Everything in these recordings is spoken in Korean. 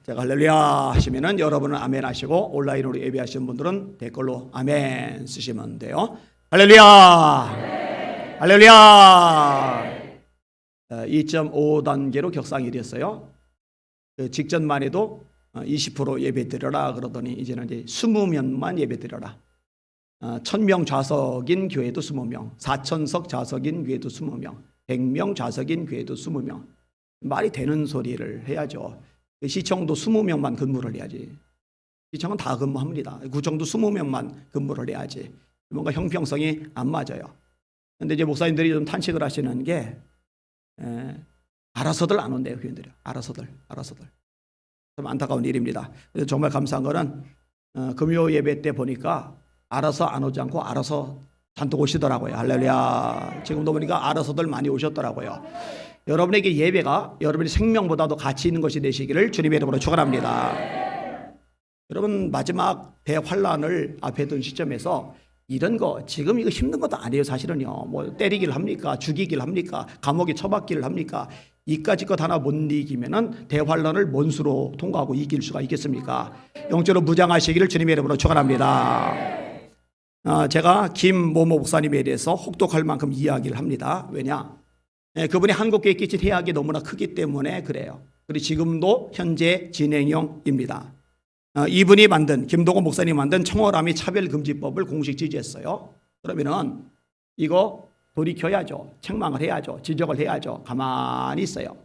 제가 할렐루야 하시면은 여러분은 아멘 하시고 온라인으로 예배하시는 분들은 댓글로 아멘 쓰시면 돼요. 할렐루야. 할렐루야. 2.5단계로 격상이 됐어요. 그 직전만 해도 20% 예배 드려라 그러더니 이제는 이제 20명만 예배 드려라. 1000명 좌석인 교회도 20명, 4000석 좌석인 교회도 20명, 100명 좌석인 교회도 20명. 말이 되는 소리를 해야죠. 시청도 20명만 근무를 해야지. 시청은 다 근무합니다. 구청도 20명만 근무를 해야지. 뭔가 형평성이 안 맞아요. 근데 이제 목사님들이 좀 탄식을 하시는 게 알아서들 안 온대요. 교인들이 알아서들. 좀 안타까운 일입니다. 그래서 정말 감사한 거는 금요 예배 때 보니까 알아서 안 오지 않고 알아서 잔뜩 오시더라고요. 할렐루야. 지금도 보니까 알아서들 많이 오셨더라고요. 여러분에게 예배가 여러분의 생명보다도 가치 있는 것이 되시기를 주님의 이름으로 축원합니다. 여러분 마지막 대환란을 앞에 둔 시점에서 이런 거 지금 이거 힘든 것도 아니에요. 사실은요. 뭐 때리기를 합니까? 죽이기를 합니까? 감옥에 처박기를 합니까? 이까지 것 하나 못 이기면은 대환란을 뭔 수로 통과하고 이길 수가 있겠습니까? 영적으로 무장하시기를 주님의 이름으로 축원합니다. 제가 김모모 목사님에 대해서 혹독할 만큼 이야기를 합니다. 왜냐? 그분이 한국교회에 끼친 해악이 너무나 크기 때문에 그래요. 그리고 지금도 현재 진행형입니다. 이분이 만든 김동건 목사님이 만든 청월함이 차별금지법을 공식 지지했어요. 그러면은 이거 돌이켜야죠. 책망을 해야죠. 지적을 해야죠. 가만히 있어요.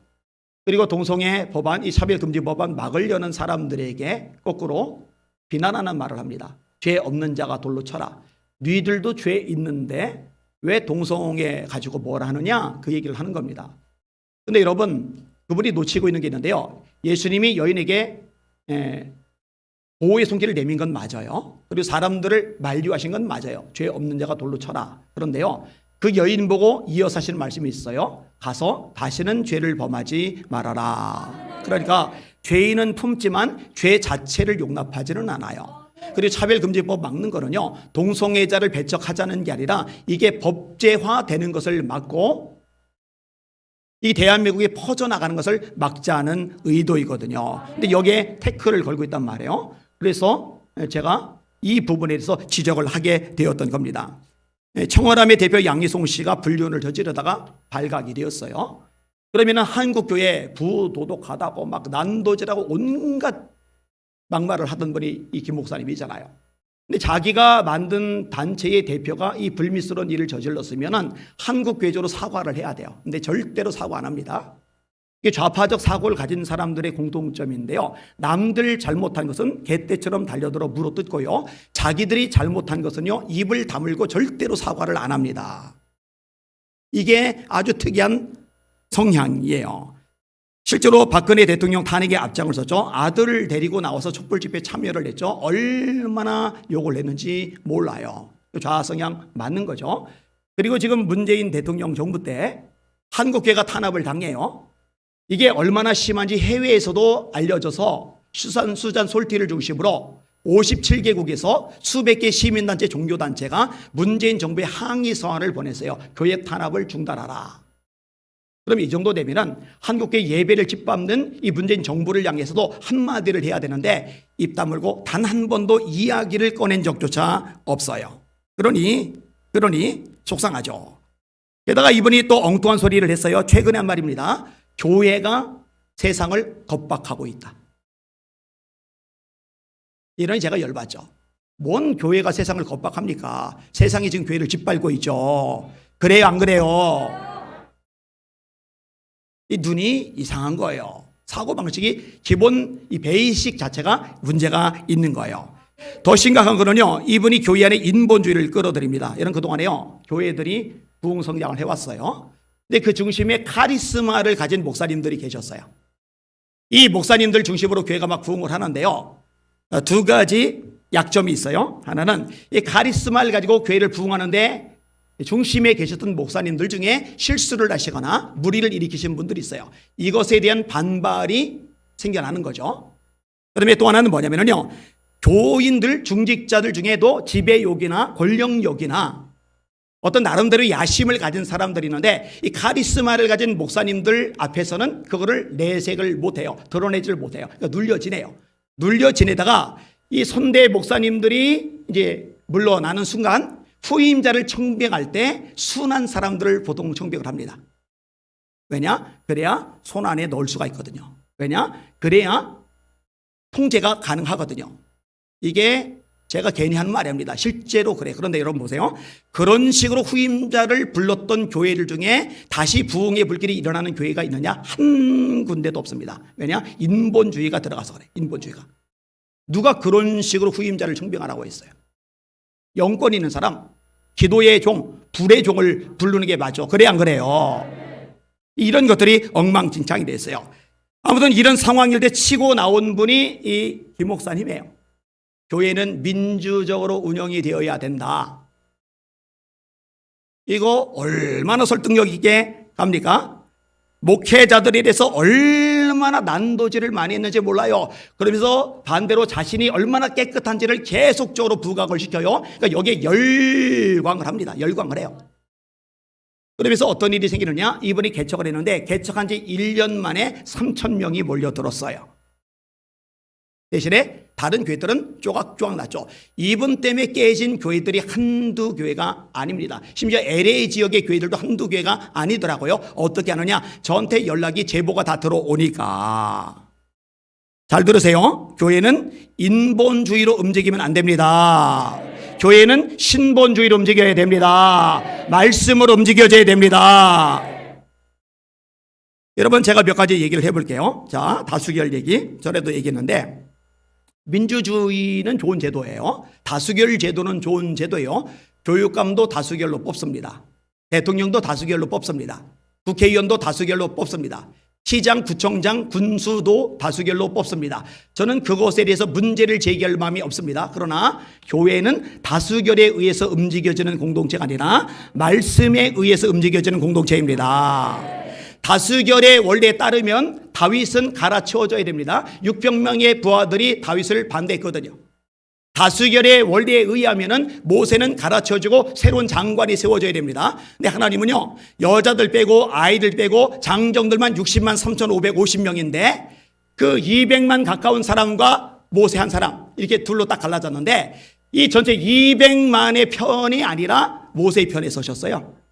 그리고 동성애 법안, 이 차별금지 법안 막으려는 사람들에게 거꾸로 비난하는 말을 합니다. 죄 없는 자가 돌로 쳐라. 너희들도 죄 있는데 왜 동성애 가지고 뭘 하느냐? 그 얘기를 하는 겁니다. 근데 여러분, 그분이 놓치고 있는 게 있는데요. 예수님이 여인에게 보호의 손길을 내민 건 맞아요. 그리고 사람들을 만류하신 건 맞아요. 죄 없는 자가 돌로 쳐라. 그런데요, 그 여인 보고 이어서 하시는 말씀이 있어요. 가서 다시는 죄를 범하지 말아라. 그러니까 죄인은 품지만 죄 자체를 용납하지는 않아요. 그리고 차별금지법 막는 거는요, 동성애자를 배척하자는 게 아니라 이게 법제화되는 것을 막고 이 대한민국에 퍼져나가는 것을 막자는 의도이거든요. 근데 여기에 태클을 걸고 있단 말이에요. 그래서 제가 이 부분에 대해서 지적을 하게 되었던 겁니다. 청월함의 대표 양희송 씨가 불륜을 저지르다가 발각이 되었어요. 그러면 한국교회 부도덕하다고 막 난도질하고 온갖 막말을 하던 분이 이 김 목사님이잖아요. 근데 자기가 만든 단체의 대표가 이 불미스러운 일을 저질렀으면 한국교회적으로 사과를 해야 돼요. 근데 절대로 사과 안 합니다. 이게 좌파적 사고를 가진 사람들의 공통점인데요. 남들 잘못한 것은 개떼처럼 달려들어 물어뜯고요. 자기들이 잘못한 것은요, 입을 다물고 절대로 사과를 안 합니다. 이게 아주 특이한 성향이에요. 실제로 박근혜 대통령 탄핵에 앞장을 섰죠. 아들을 데리고 나와서 촛불 집회에 참여를 했죠. 얼마나 욕을 했는지 몰라요. 좌성향 맞는 거죠. 그리고 지금 문재인 대통령 정부 때 한국교회가 탄압을 당해요. 이게 얼마나 심한지 해외에서도 알려져서 수잔 솔티를 중심으로 57개국에서 수백 개 시민단체, 종교단체가 문재인 정부에 항의 서한을 보냈어요. 교회 탄압을 중단하라. 그럼 이 정도 되면은 한국교회 예배를 짓밟는 이 문재인 정부를 향해서도 한마디를 해야 되는데 입 다물고 단 한 번도 이야기를 꺼낸 적조차 없어요. 그러니 속상하죠. 게다가 이분이 또 엉뚱한 소리를 했어요. 최근에 한 말입니다. 교회가 세상을 겁박하고 있다. 이러니 제가 열받죠. 뭔 교회가 세상을 겁박합니까? 세상이 지금 교회를 짓밟고 있죠. 그래요, 안 그래요? 이 눈이 이상한 거예요. 사고방식이 기본 이 베이식 자체가 문제가 있는 거예요. 더 심각한 거는요, 이분이 교회 안에 인본주의를 끌어들입니다. 이런 그동안에요, 교회들이 부흥성장을 해왔어요. 근데 그 중심에 카리스마를 가진 목사님들이 계셨어요. 이 목사님들 중심으로 교회가 막 부흥을 하는데요, 두 가지 약점이 있어요. 하나는 이 카리스마를 가지고 교회를 부흥하는데 중심에 계셨던 목사님들 중에 실수를 하시거나 무리를 일으키신 분들이 있어요. 이것에 대한 반발이 생겨나는 거죠. 그다음에 또 하나는 뭐냐면요, 교인들, 중직자들 중에도 지배욕이나 권력욕이나 어떤 나름대로 야심을 가진 사람들이 있는데 이 카리스마를 가진 목사님들 앞에서는 그거를 내색을 못해요. 드러내지를 못해요. 그러니까 눌려 지내다가 이 선대 목사님들이 이제 물러나는 순간 후임자를 청빙할 때 순한 사람들을 보통 청빙을 합니다. 왜냐? 그래야 손 안에 넣을 수가 있거든요. 왜냐? 그래야 통제가 가능하거든요. 이게 제가 괜히 하는 말이 아닙니다. 실제로 그래. 그런데 여러분 보세요. 그런 식으로 후임자를 불렀던 교회들 중에 다시 부흥의 불길이 일어나는 교회가 있느냐? 한 군데도 없습니다. 왜냐? 인본주의가 들어가서 그래. 인본주의가. 누가 그런 식으로 후임자를 청빙하라고 했어요? 영권 있는 사람, 기도의 종, 불의 종을 부르는 게 맞죠. 그래 안 그래요? 이런 것들이 엉망진창이 됐어요. 아무튼 이런 상황일 때 치고 나온 분이 이 김 목사님이에요. 교회는 민주적으로 운영이 되어야 된다. 이거 얼마나 설득력 있게 갑니까? 목회자들에 대해서 얼마나 난도질을 많이 했는지 몰라요. 그러면서 반대로 자신이 얼마나 깨끗한지를 계속적으로 부각을 시켜요. 그러니까 여기에 열광을 합니다. 열광을 해요. 그러면서 어떤 일이 생기느냐? 이분이 개척을 했는데 개척한 지 1년 만에 3,000명이 몰려들었어요. 대신에 다른 교회들은 쪼각쪼각 났죠. 이분 때문에 깨진 교회들이 한두 교회가 아닙니다. 심지어 LA 지역의 교회들도 한두 교회가 아니더라고요. 어떻게 하느냐? 저한테 연락이 제보가 다 들어오니까. 잘 들으세요. 교회는 인본주의로 움직이면 안 됩니다. 교회는 신본주의로 움직여야 됩니다. 말씀으로 움직여져야 됩니다. 여러분 제가 몇 가지 얘기를 해볼게요. 자, 다수결 얘기 전에도 얘기했는데 민주주의는 좋은 제도예요. 다수결 제도는 좋은 제도예요. 교육감도 다수결로 뽑습니다. 대통령도 다수결로 뽑습니다. 국회의원도 다수결로 뽑습니다. 시장, 구청장, 군수도 다수결로 뽑습니다. 저는 그것에 대해서 문제를 제기할 마음이 없습니다. 그러나 교회는 다수결에 의해서 움직여지는 공동체가 아니라 말씀에 의해서 움직여지는 공동체입니다. 다수결의 원리에 따르면 다윗은 갈아치워져야 됩니다. 600명의 부하들이 다윗을 반대했거든요. 다수결의 원리에 의하면은 모세는 갈아치워지고 새로운 장관이 세워져야 됩니다. 근데 하나님은요, 여자들 빼고 아이들 빼고 장정들만 60만 3,550명인데 그 200만 가까운 사람과 모세 한 사람 이렇게 둘로 딱 갈라졌는데 이 전체 200만의 편이 아니라 모세의 편에 서셨어요.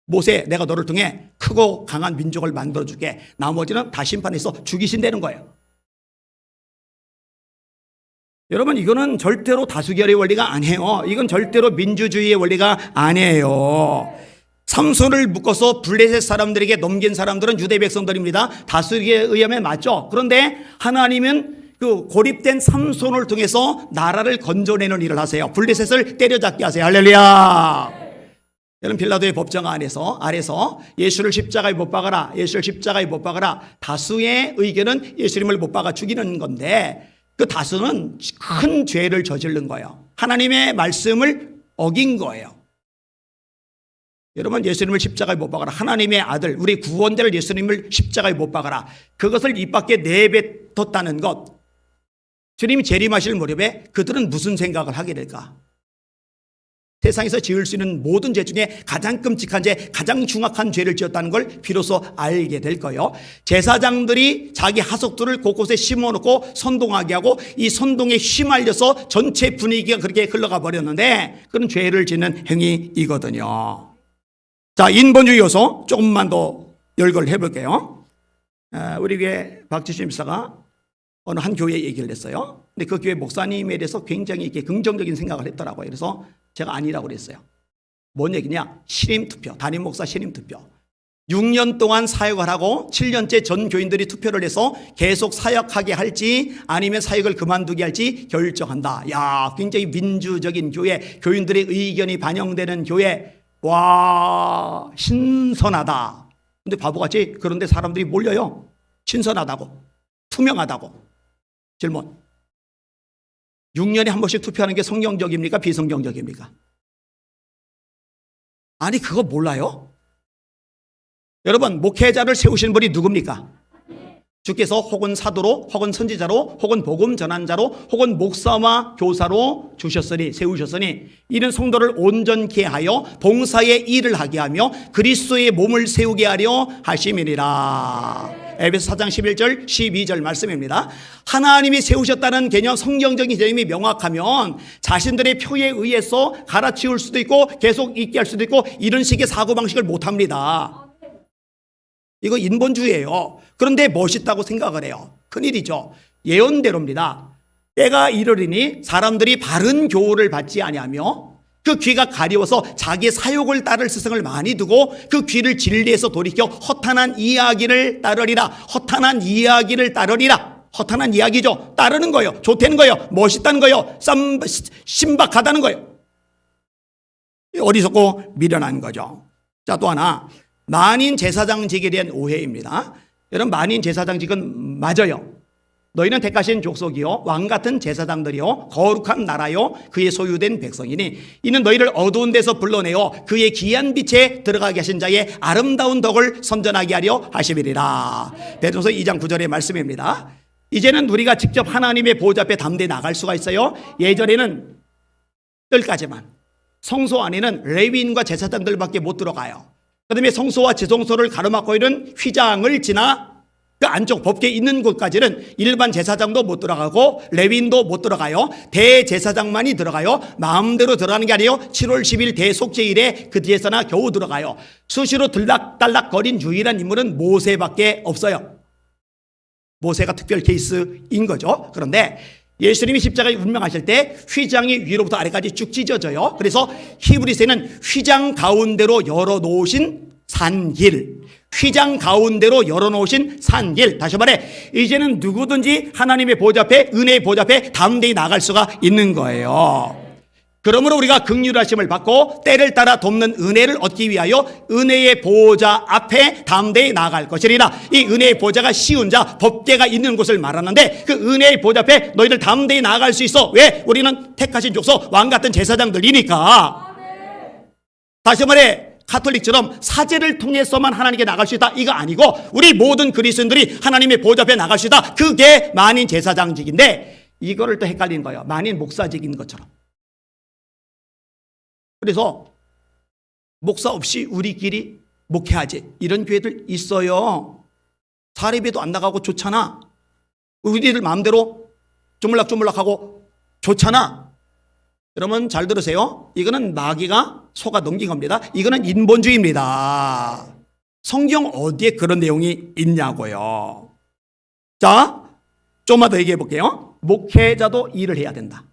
모세, 내가 너를 통해 크고 강한 민족을 만들어줄게. 나머지는 다 심판해서 죽이신다는 거예요. 여러분, 이거는 절대로 다수결의 원리가 아니에요. 이건 절대로 민주주의의 원리가 아니에요. 삼손을 묶어서 블레셋 사람들에게 넘긴 사람들은 유대 백성들입니다. 다수결에 의하면 맞죠. 그런데 하나님은 그 고립된 삼손을 통해서 나라를 건져내는 일을 하세요. 블레셋을 때려잡게 하세요. 할렐루야. 여러분, 빌라도의 법정 아래서 예수를 십자가에 못 박아라, 예수를 십자가에 못 박아라. 다수의 의견은 예수님을 못 박아 죽이는 건데 그 다수는 큰 죄를 저지른 거예요. 하나님의 말씀을 어긴 거예요. 여러분, 예수님을 십자가에 못 박아라. 하나님의 아들, 우리 구원자를 예수님을 십자가에 못 박아라. 그것을 입 밖에 내뱉었다는 것. 주님이 재림하실 무렵에 그들은 무슨 생각을 하게 될까? 세상에서 지을 수 있는 모든 죄 중에 가장 끔찍한 죄, 가장 흉악한 죄를 지었다는 걸 비로소 알게 될 거예요. 제사장들이 자기 하석들을 곳곳에 심어놓고 선동하게 하고 이 선동에 휘말려서 전체 분위기가 그렇게 흘러가 버렸는데 그런 죄를 짓는 행위이거든요. 자, 인본주의 요소 조금만 더 열거를 해볼게요. 우리 교회 박지수 집사가 어느 한 교회 얘기를 했어요. 근데 그 교회 목사님에 대해서 굉장히 이렇게 긍정적인 생각을 했더라고요. 그래서 제가 아니라고 그랬어요. 뭔 얘기냐? 신임투표, 담임 목사 신임투표. 6년 동안 사역을 하고 7년째 전 교인들이 투표를 해서 계속 사역하게 할지 아니면 사역을 그만두게 할지 결정한다. 야, 굉장히 민주적인 교회, 교인들의 의견이 반영되는 교회. 와, 신선하다. 근데 바보같이 그런데 사람들이 몰려요. 신선하다고, 투명하다고. 질문. 6년에 한 번씩 투표하는 게 성경적입니까? 비성경적입니까? 아니, 그거 몰라요? 여러분, 목회자를 세우신 분이 누굽니까? 주께서 혹은 사도로 혹은 선지자로 혹은 복음 전환자로 혹은 목사와 교사로 주셨으니 세우셨으니 이는 성도를 온전케 하여 봉사의 일을 하게 하며 그리스도의 몸을 세우게 하려 하심이니라. 에베소 4장 11절 12절 말씀입니다. 하나님이 세우셨다는 개념, 성경적인 개념이 명확하면 자신들의 표에 의해서 갈아치울 수도 있고 계속 있게 할 수도 있고 이런 식의 사고방식을 못합니다. 이거 인본주의예요. 그런데 멋있다고 생각을 해요. 큰일이죠. 예언대로입니다. 때가 이르리니 사람들이 바른 교훈을 받지 아니하며 그 귀가 가려워서 자기의 사욕을 따를 스승을 많이 두고 그 귀를 진리에서 돌이켜 허탄한 이야기를 따르리라. 허탄한 이야기를 따르리라. 허탄한 이야기죠. 따르는 거예요. 좋다는 거예요. 멋있다는 거예요. 신박하다는 거예요. 어리석고 미련한 거죠. 자, 또 하나 만인 제사장직에 대한 오해입니다. 여러분, 만인 제사장직은 맞아요. 너희는 택하신 족속이요 왕같은 제사장들이요 거룩한 나라요 그의 소유된 백성이니 이는 너희를 어두운 데서 불러내어 그의 귀한 빛에 들어가게 하신 자의 아름다운 덕을 선전하게 하려 하심이리라. 베드로서 2장 9절의 말씀입니다. 이제는 우리가 직접 하나님의 보좌 앞에 담대히 나갈 수가 있어요. 예전에는 뜰까지만, 성소 안에는 레위인과 제사장들밖에 못 들어가요. 그다음에 성소와 지성소를 가로막고 있는 휘장을 지나 그 안쪽 법궤 있는 곳까지는 일반 제사장도 못 들어가고 레위인도 못 들어가요. 대제사장만이 들어가요. 마음대로 들어가는 게 아니에요. 7월 10일 대속죄일에 그 뒤에서나 겨우 들어가요. 수시로 들락달락거린 유일한 인물은 모세밖에 없어요. 모세가 특별 케이스인 거죠. 그런데 예수님이 십자가에 운명하실 때 휘장이 위로부터 아래까지 쭉 찢어져요. 그래서 히브리서에는 휘장 가운데로 열어놓으신 산길, 휘장 가운데로 열어놓으신 산길. 다시 말해 이제는 누구든지 하나님의 보좌 앞에, 은혜의 보좌 앞에 담대히 나갈 수가 있는 거예요. 그러므로 우리가 긍휼하심을 받고 때를 따라 돕는 은혜를 얻기 위하여 은혜의 보좌 앞에 담대히 나갈 것이리라. 이 은혜의 보좌가 쉬운 자, 법궤가 있는 곳을 말하는데 그 은혜의 보좌 앞에 너희들 담대히 나갈 수 있어. 왜? 우리는 택하신 족속 왕같은 제사장들이니까. 다시 말해 카톨릭처럼 사제를 통해서만 하나님께 나갈 수 있다 이거 아니고 우리 모든 그리스도인들이 하나님의 보좌 앞에 나갈 수 있다. 그게 만인 제사장직인데 이거를 또 헷갈리는 거예요. 만인 목사직인 것처럼. 그래서 목사 없이 우리끼리 목회하지 이런 교회들 있어요. 사례비도 안 나가고 좋잖아. 우리들 마음대로 조물락조물락하고 좋잖아. 여러분 잘 들으세요. 이거는 마귀가 속아 넘긴 겁니다. 이거는 인본주의입니다. 성경 어디에 그런 내용이 있냐고요. 자, 좀만 더 얘기해 볼게요. 목회자도 일을 해야 된다.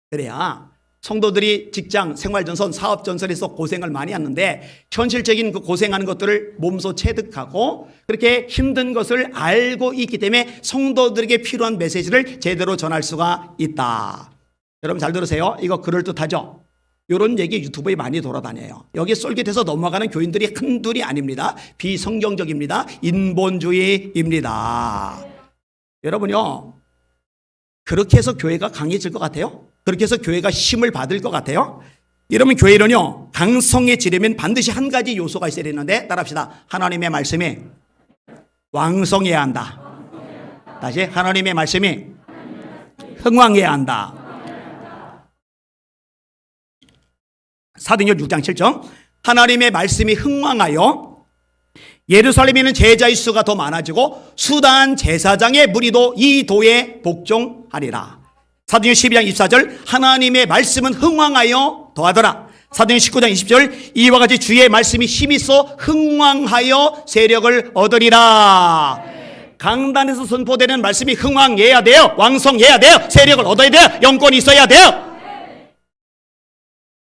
그래야 성도들이 직장, 생활전선, 사업전선에서 고생을 많이 하는데 현실적인 그 고생하는 것들을 몸소 체득하고 그렇게 힘든 것을 알고 있기 때문에 성도들에게 필요한 메시지를 제대로 전할 수가 있다. 여러분 잘 들으세요. 이거 그럴듯하죠? 이런 얘기 유튜브에 많이 돌아다녀요. 여기 쏠깃해서 넘어가는 교인들이 한둘이 아닙니다. 비성경적입니다. 인본주의입니다. 여러분요, 그렇게 해서 교회가 강해질 것 같아요? 그렇게 해서 교회가 힘을 받을 것 같아요? 이러면 교회는요, 강성해지려면 반드시 한 가지 요소가 있어야 되는데 따라합시다. 하나님의 말씀이 왕성해야 한다. 다시 하나님의 말씀이 흥왕해야 한다. 사도행전 6장 7절 하나님의 말씀이 흥왕하여 예루살렘에는 제자의 수가 더 많아지고 수단 제사장의 무리도 이 도에 복종하리라. 사도행전 12장 24절 하나님의 말씀은 흥왕하여 더하더라. 사도행전 19장 20절 이와 같이 주의 말씀이 힘있어 흥왕하여 세력을 얻으리라. 강단에서 선포되는 말씀이 흥왕해야 돼요. 왕성해야 돼요. 세력을 얻어야 돼요. 영권이 있어야 돼요.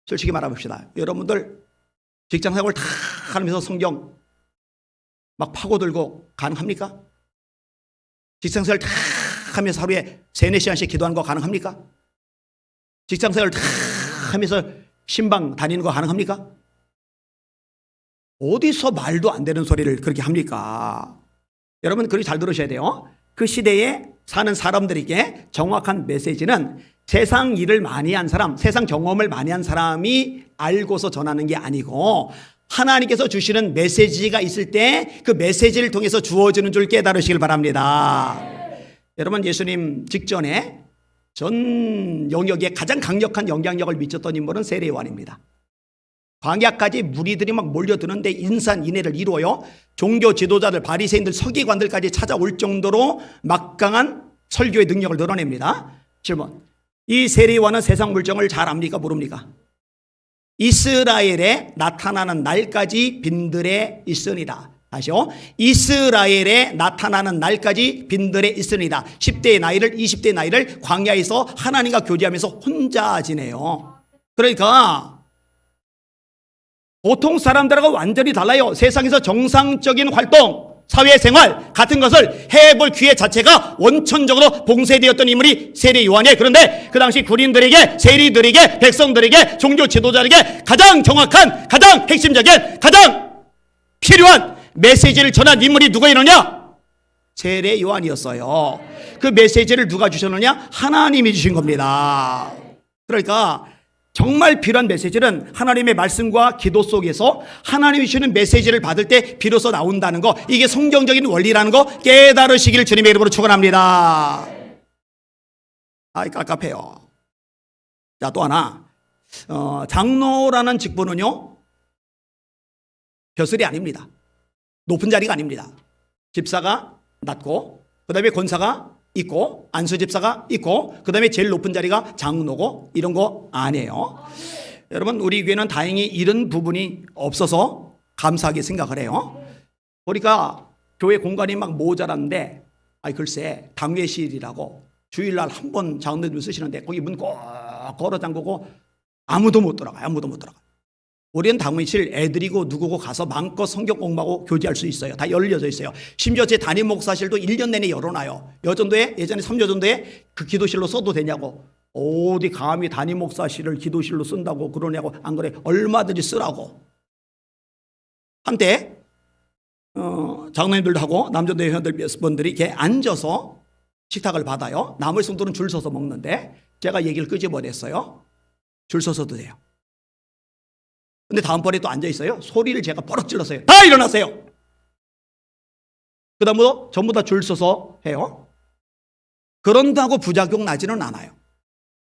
솔직히 말해봅시다. 여러분들 직장생활 다 하면서 성경 막 파고들고 가능합니까? 직장생활 다 하면서 하루에 3-4시간씩 기도하는 거 가능합니까? 직장생활 다 하면서 신방 다니는 거 가능합니까? 어디서 말도 안 되는 소리를 그렇게 합니까? 여러분 그렇게 잘 들으셔야 돼요. 그 시대에 사는 사람들에게 정확한 메시지는 세상 일을 많이 한 사람, 세상 경험을 많이 한 사람이 알고서 전하는 게 아니고 하나님께서 주시는 메시지가 있을 때 그 메시지를 통해서 주어지는 줄 깨달으시길 바랍니다. 여러분, 예수님 직전에 전 영역에 가장 강력한 영향력을 미쳤던 인물은 세례 요한입니다. 광야까지 무리들이 막 몰려드는데 인산인해를 이루어요. 종교 지도자들, 바리새인들, 서기관들까지 찾아올 정도로 막강한 설교의 능력을 드러냅니다. 질문: 이 세례 요한은 세상 물정을 잘 압니까, 모릅니까? 이스라엘에 나타나는 날까지 빈들에 있으니라. 다시요. 이스라엘에 나타나는 날까지 빈들에 있으니라. 10대의 나이를, 20대의 나이를 광야에서 하나님과 교제하면서 혼자 지내요. 그러니까 보통 사람들하고 완전히 달라요. 세상에서 정상적인 활동, 사회생활 같은 것을 해볼 기회 자체가 원천적으로 봉쇄되었던 인물이 세례 요한이에요. 그런데 그 당시 군인들에게, 세리들에게, 백성들에게, 종교 지도자에게 가장 정확한, 가장 핵심적인, 가장 필요한 메시지를 전한 인물이 누가 이러냐? 세례 요한이었어요. 그 메시지를 누가 주셨느냐? 하나님이 주신 겁니다. 그러니까 정말 필요한 메시지는 하나님의 말씀과 기도 속에서 하나님이 주시는 메시지를 받을 때 비로소 나온다는 거, 이게 성경적인 원리라는 거 깨달으시기를 주님의 이름으로 축원합니다. 아이, 깝깝해요. 자, 또 하나, 장로라는 직분은요, 벼슬이 아닙니다. 높은 자리가 아닙니다. 집사가 낮고, 그 다음에 권사가 있고, 안수집사가 있고, 그 다음에 제일 높은 자리가 장로고, 이런 거 아니에요. 여러분, 우리 교회는 다행히 이런 부분이 없어서 감사하게 생각을 해요. 그러니까 교회 공간이 막 모자란데, 글쎄 당회실이라고 주일날 한 번 장로님 쓰시는데 거기 문 꼭 걸어 잠그고 아무도 못 들어가요. 아무도 못 들어가요. 우리는 당회실 애들이고 누구고 가서 마음껏 성경 공부하고 교제할 수 있어요. 다 열려져 있어요. 심지어 제 담임 목사실도 1년 내내 열어놔요. 여전도에, 예전에 3여전도에 그 기도실로 써도 되냐고. 어디 감히 담임 목사실을 기도실로 쓴다고 그러냐고. 안 그래? 얼마든지 쓰라고. 한때 장로님들도 하고 남전도 회원들 몇 분들이 이렇게 앉아서 식탁을 받아요. 나머지 성도는 줄 서서 먹는데 제가 얘기를 끄집어냈어요. 줄 서서도 돼요. 근데 다음번에 또 앉아있어요. 소리를 제가 버럭 질렀어요. 다 일어나세요. 그 다음부터 전부 다 줄 서서 해요. 그런다고 부작용 나지는 않아요.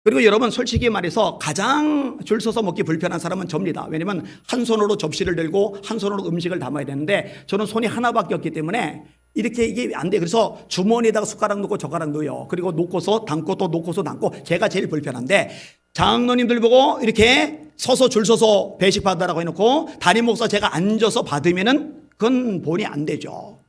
그리고 여러분, 솔직히 말해서 가장 줄 서서 먹기 불편한 사람은 접니다. 왜냐면 한 손으로 접시를 들고 한 손으로 음식을 담아야 되는데 저는 손이 하나밖에 없기 때문에 이렇게 이게 안 돼요. 그래서 주머니에다가 숟가락 넣고 젓가락 넣어요. 그리고 놓고서 담고 또 놓고서 담고, 제가 제일 불편한데 장로님들 보고 이렇게 서서 줄 서서 배식 받으라고 해놓고 담임 목사 제가 앉아서 받으면은 그건 본이 안 되죠.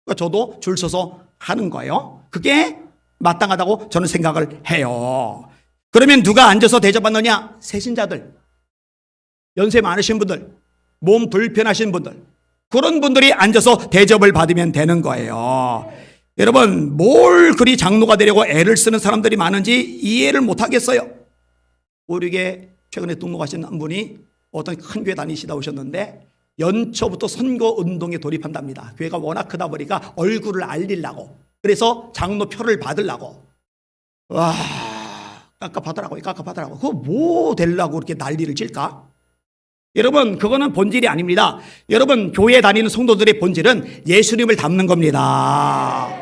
그러니까 저도 줄 서서 하는 거예요. 그게 마땅하다고 저는 생각을 해요. 그러면 누가 앉아서 대접받느냐? 세신자들, 연세 많으신 분들, 몸 불편하신 분들, 그런 분들이 앉아서 대접을 받으면 되는 거예요. 여러분, 뭘 그리 장로가 되려고 애를 쓰는 사람들이 많은지 이해를 못 하겠어요. 우리 교회 최근에 등록하신 한 분이 어떤 큰 교회 다니시다 오셨는데 연초부터 선거운동에 돌입한답니다. 교회가 워낙 크다 보니까 얼굴을 알리려고, 그래서 장로표를 받으려고. 와, 깝깝하더라고요. 깝깝하더라고요. 그거 뭐 되려고 그렇게 난리를 칠까? 여러분, 그거는 본질이 아닙니다. 여러분, 교회 다니는 성도들의 본질은 예수님을 닮는 겁니다.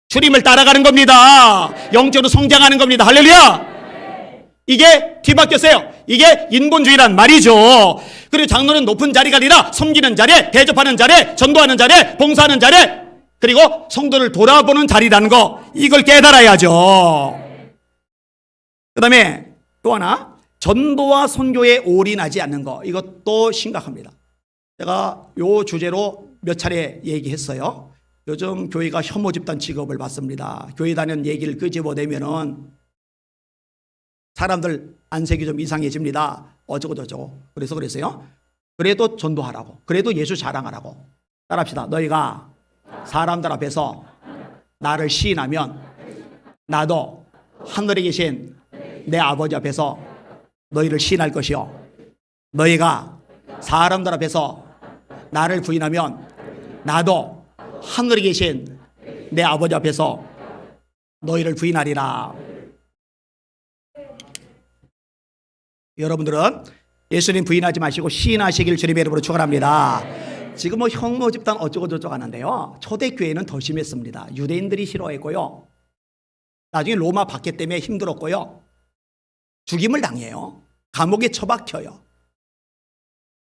주님을 따라가는 겁니다. 영적으로 성장하는 겁니다. 할렐루야! 이게 뒤바뀌었어요. 이게 인본주의란 말이죠. 그리고 장로는 높은 자리가 아니라 섬기는 자리, 대접하는 자리, 전도하는 자리, 봉사하는 자리, 그리고 성도를 돌아보는 자리라는 거, 이걸 깨달아야죠. 그 다음에 또 하나, 전도와 선교에 올인하지 않는 거, 이것도 심각합니다. 제가 요 주제로 몇 차례 얘기했어요. 요즘 교회가 혐오 집단 취급을 받습니다. 교회 다니는 얘기를 끄집어내면은 사람들 안색이 좀 이상해집니다. 어쩌고 저쩌고. 그래서 그랬어요. 그래도 전도하라고, 그래도 예수 자랑하라고. 따라합시다. 너희가 사람들 앞에서 나를 시인하면 나도 하늘에 계신 내 아버지 앞에서 너희를 시인할 것이요, 너희가 사람들 앞에서 나를 부인하면 나도 하늘에 계신 내 아버지 앞에서 너희를 부인하리라. 여러분들은 예수님 부인하지 마시고 시인하시길 주님의 이름으로 축원합니다. 지금 뭐 혐오 집단 어쩌고 저쩌고 하는데요. 초대교회는 더 심했습니다. 유대인들이 싫어했고요. 나중에 로마 박해 때문에 힘들었고요. 죽임을 당해요. 감옥에 처박혀요.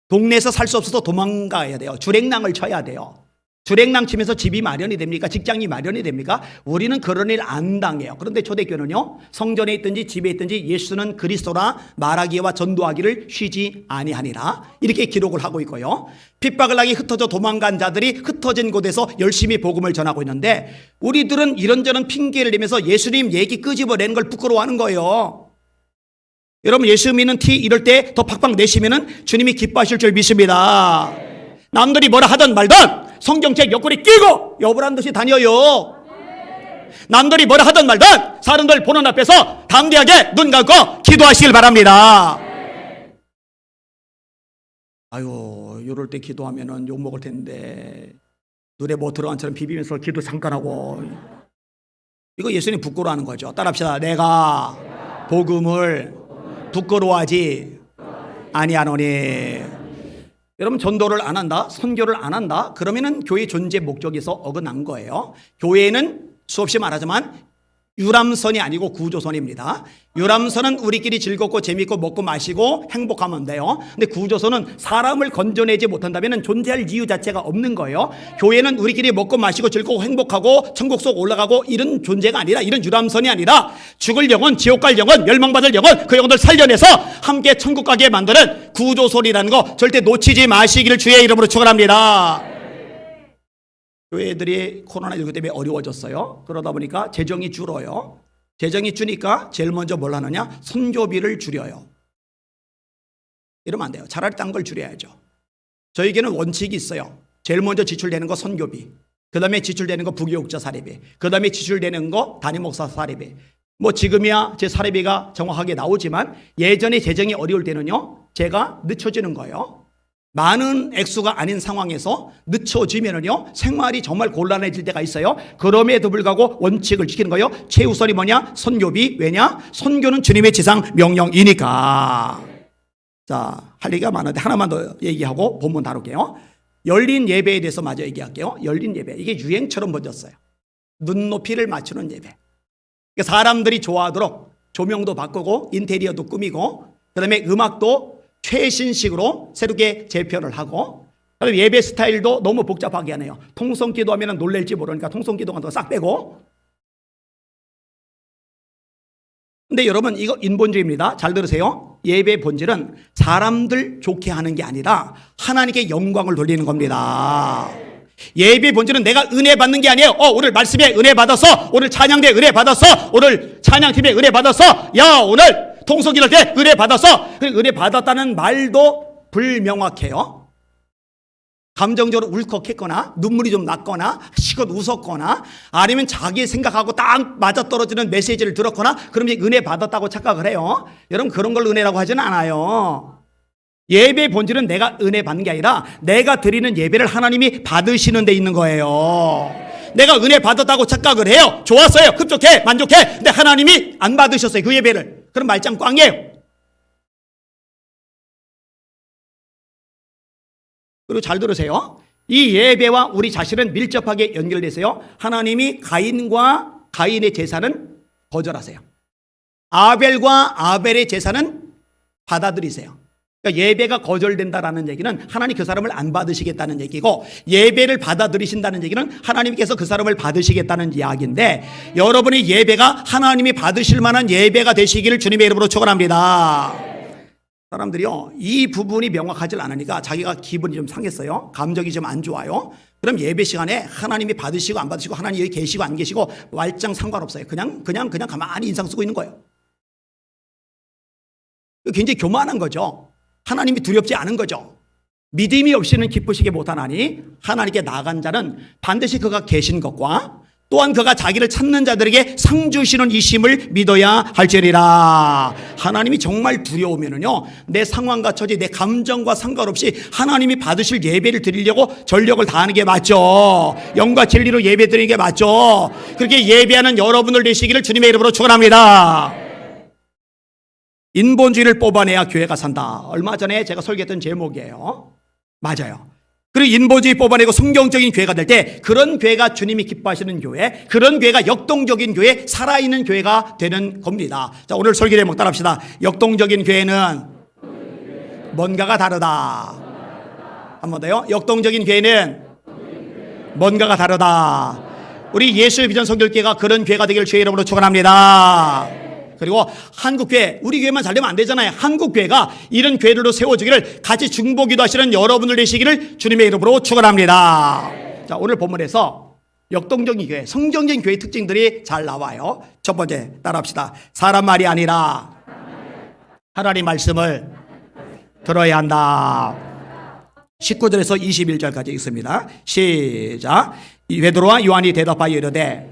동네에서 살 수 없어서 도망가야 돼요. 주랭랑을 쳐야 돼요. 주랭랑 치면서 집이 마련이 됩니까? 직장이 마련이 됩니까? 우리는 그런 일 안 당해요. 그런데 초대교회는요, 성전에 있든지 집에 있든지 예수는 그리스도라 말하기와 전도하기를 쉬지 아니하니라, 이렇게 기록을 하고 있고요. 핍박을 당해 흩어져 도망간 자들이 흩어진 곳에서 열심히 복음을 전하고 있는데, 우리들은 이런저런 핑계를 대면서 예수님 얘기 끄집어내는 걸 부끄러워하는 거예요. 여러분, 예수 믿는 티 이럴 때 더 팍팍 내시면은 주님이 기뻐하실 줄 믿습니다. 남들이 뭐라 하든 말든 성경책 옆구리 끼고 여부란 듯이 다녀요. 남들이 뭐라 하든 말든 사람들 보는 앞에서 담대하게 눈 감고 기도하시길 바랍니다. 아유, 이럴 때 기도하면은 욕 먹을 텐데 눈에 뭐 들어간 처럼 비비면서 기도 잠깐 하고, 이거 예수님 부끄러워하는 거죠. 따라합시다. 내가 복음을 부끄러워하지 아니하노니. 여러분, 전도를 안 한다, 선교를 안 한다, 그러면은 교회 존재 목적에서 어긋난 거예요. 교회는 수없이 말하지만 유람선이 아니고 구조선입니다. 유람선은 우리끼리 즐겁고 재밌고 먹고 마시고 행복하면 돼요. 근데 구조선은 사람을 건져내지 못한다면 존재할 이유 자체가 없는 거예요. 교회는 우리끼리 먹고 마시고 즐겁고 행복하고 천국 속 올라가고 이런 존재가 아니라, 이런 유람선이 아니라 죽을 영혼, 지옥 갈 영혼, 멸망받을 영혼, 그 영혼들 살려내서 함께 천국 가게 만드는 구조선이라는 거 절대 놓치지 마시기를 주의 이름으로 축원합니다. 교회들이 코로나19 때문에 어려워졌어요. 그러다 보니까 재정이 줄어요. 재정이 주니까 제일 먼저 뭘 하느냐? 선교비를 줄여요. 이러면 안 돼요. 차라리 딴 걸 줄여야죠. 저에게는 원칙이 있어요. 제일 먼저 지출되는 거 선교비, 그 다음에 지출되는 거 부교육자 사례비, 그 다음에 지출되는 거 담임목사 사례비. 뭐 지금이야 제 사례비가 정확하게 나오지만 예전에 재정이 어려울 때는요, 제가 늦춰지는 거예요. 많은 액수가 아닌 상황에서 늦춰지면은요, 생활이 정말 곤란해질 때가 있어요. 그럼에도 불구하고 원칙을 지키는 거예요. 최우선이 뭐냐? 선교비. 왜냐? 선교는 주님의 지상 명령이니까. 자, 할 얘기가 많은데 하나만 더 얘기하고 본문 다룰게요. 열린 예배에 대해서 마저 얘기할게요. 열린 예배, 이게 유행처럼 번졌어요. 눈높이를 맞추는 예배. 사람들이 좋아하도록 조명도 바꾸고 인테리어도 꾸미고, 그 다음에 음악도 최신식으로 새롭게 재편을 하고, 그다음에 예배 스타일도 너무 복잡하게 하네요. 통성기도 하면 놀랄지 모르니까 통성기도 같은 거 싹 빼고. 근데 여러분, 이거 인본주의입니다. 잘 들으세요. 예배의 본질은 사람들 좋게 하는 게 아니라 하나님께 영광을 돌리는 겁니다. 예배의 본질은 내가 은혜 받는 게 아니에요. 오늘 말씀에 은혜 받았어, 오늘 찬양대 은혜 받았어, 오늘 찬양팀에 은혜 받았어, 야 오늘 통성기를 때 은혜 받았어. 은혜 받았다는 말도 불명확해요. 감정적으로 울컥했거나 눈물이 좀 났거나 시컷 웃었거나 아니면 자기 생각하고 딱 맞아떨어지는 메시지를 들었거나 그러면 은혜 받았다고 착각을 해요. 여러분, 그런 걸 은혜라고 하지는 않아요. 예배의 본질은 내가 은혜 받는 게 아니라 내가 드리는 예배를 하나님이 받으시는 데 있는 거예요. 내가 은혜 받았다고 착각을 해요. 좋았어요, 흡족해, 만족해. 근데 하나님이 안 받으셨어요, 그 예배를. 그럼 말짱 꽝이에요. 그리고 잘 들으세요. 이 예배와 우리 자신은 밀접하게 연결돼서요, 하나님이 가인의 제사는 거절하세요. 아벨과 아벨의 제사는 받아들이세요. 그러니까 예배가 거절된다라는 얘기는 하나님 그 사람을 안 받으시겠다는 얘기고, 예배를 받아들이신다는 얘기는 하나님께서 그 사람을 받으시겠다는 이야기인데, 여러분의 예배가 하나님이 받으실 만한 예배가 되시기를 주님의 이름으로 축원합니다. 사람들이요, 이 부분이 명확하지 않으니까 자기가 기분이 좀 상했어요. 감정이 좀 안 좋아요. 그럼 예배 시간에 하나님이 받으시고 안 받으시고, 하나님 여기 계시고 안 계시고 말짱 상관없어요. 그냥 가만히 인상 쓰고 있는 거예요. 굉장히 교만한 거죠. 하나님이 두렵지 않은 거죠. 믿음이 없이는 기쁘시게 못하나니 하나님께 나아간 자는 반드시 그가 계신 것과 또한 그가 자기를 찾는 자들에게 상 주시는 이심을 믿어야 할지니라. 하나님이 정말 두려우면은요, 내 상황과 처지, 내 감정과 상관없이 하나님이 받으실 예배를 드리려고 전력을 다하는 게 맞죠. 영과 진리로 예배 드리는 게 맞죠. 그렇게 예배하는 여러분들 되시기를 주님의 이름으로 축원합니다. 인본주의를 뽑아내야 교회가 산다. 얼마 전에 제가 설계했던 제목이에요. 맞아요. 그리고 인본주의 뽑아내고 성경적인 교회가 될 때 그런 교회가 주님이 기뻐하시는 교회, 그런 교회가 역동적인 교회, 살아있는 교회가 되는 겁니다. 자, 오늘 설계 제목 따라합시다. 역동적인 교회는 뭔가가 다르다. 한 번 더요. 역동적인 교회는 뭔가가 다르다. 우리 예수의 비전 성결교회가 그런 교회가 되기를 주의 이름으로 축원합니다. 그리고 한국교회, 우리 교회만 잘 되면 안 되잖아요. 한국교회가 이런 교회들로 세워지기를 같이 중보기도 하시는 여러분들 되시기를 주님의 이름으로 축원합니다. 자, 오늘 본문에서 역동적인 교회, 성경적인 교회의 특징들이 잘 나와요. 첫 번째 따라합시다. 사람 말이 아니라 하나님 말씀을 들어야 한다. 19절에서 21절까지 있습니다. 시작. 베드로와 요한이 대답하여 이르되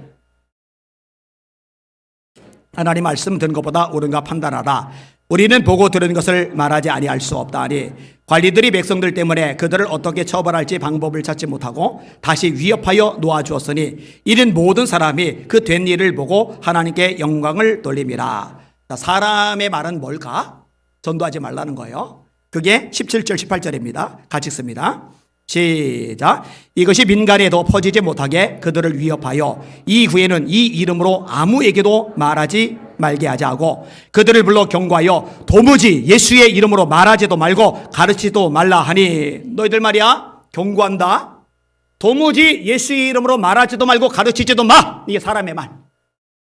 하나님 말씀 듣는 것보다 옳은가 판단하라. 우리는 보고 들은 것을 말하지 아니할 수 없다니 관리들이 백성들 때문에 그들을 어떻게 처벌할지 방법을 찾지 못하고 다시 위협하여 놓아주었으니 이는 모든 사람이 그 된 일을 보고 하나님께 영광을 돌림이라. 사람의 말은 뭘까? 전도하지 말라는 거예요. 그게 17절 18절입니다. 같이 읽습니다. 시작. 이것이 민간에도 퍼지지 못하게 그들을 위협하여 이후에는 이 이름으로 아무에게도 말하지 말게 하자 하고 그들을 불러 경고하여 도무지 예수의 이름으로 말하지도 말고 가르치지도 말라 하니. 너희들 말이야 경고한다. 도무지 예수의 이름으로 말하지도 말고 가르치지도 마. 이게 사람의 말.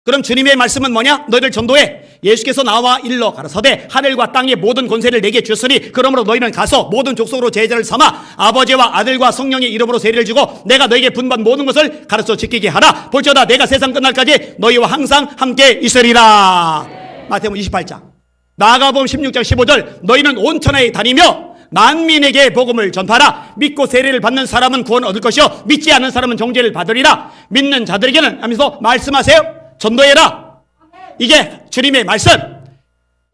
그럼 주님의 말씀은 뭐냐? 너희들 전도해. 예수께서 나와 일러 가라사대 하늘과 땅의 모든 권세를 내게 주었으니 그러므로 너희는 가서 모든 족속으로 제자를 삼아 아버지와 아들과 성령의 이름으로 세례를 주고 내가 너에게 분반 모든 것을 가르쳐 지키게 하라. 볼지어다 내가 세상 끝날까지 너희와 항상 함께 있으리라. 마태복음 28장. 나아가복음 16장 15절. 너희는 온 천하에 다니며 만민에게 복음을 전파하라. 믿고 세례를 받는 사람은 구원 얻을 것이요 믿지 않는 사람은 정죄를 받으리라. 믿는 자들에게는 하면서 말씀하세요. 전도해라. 이게 주님의 말씀.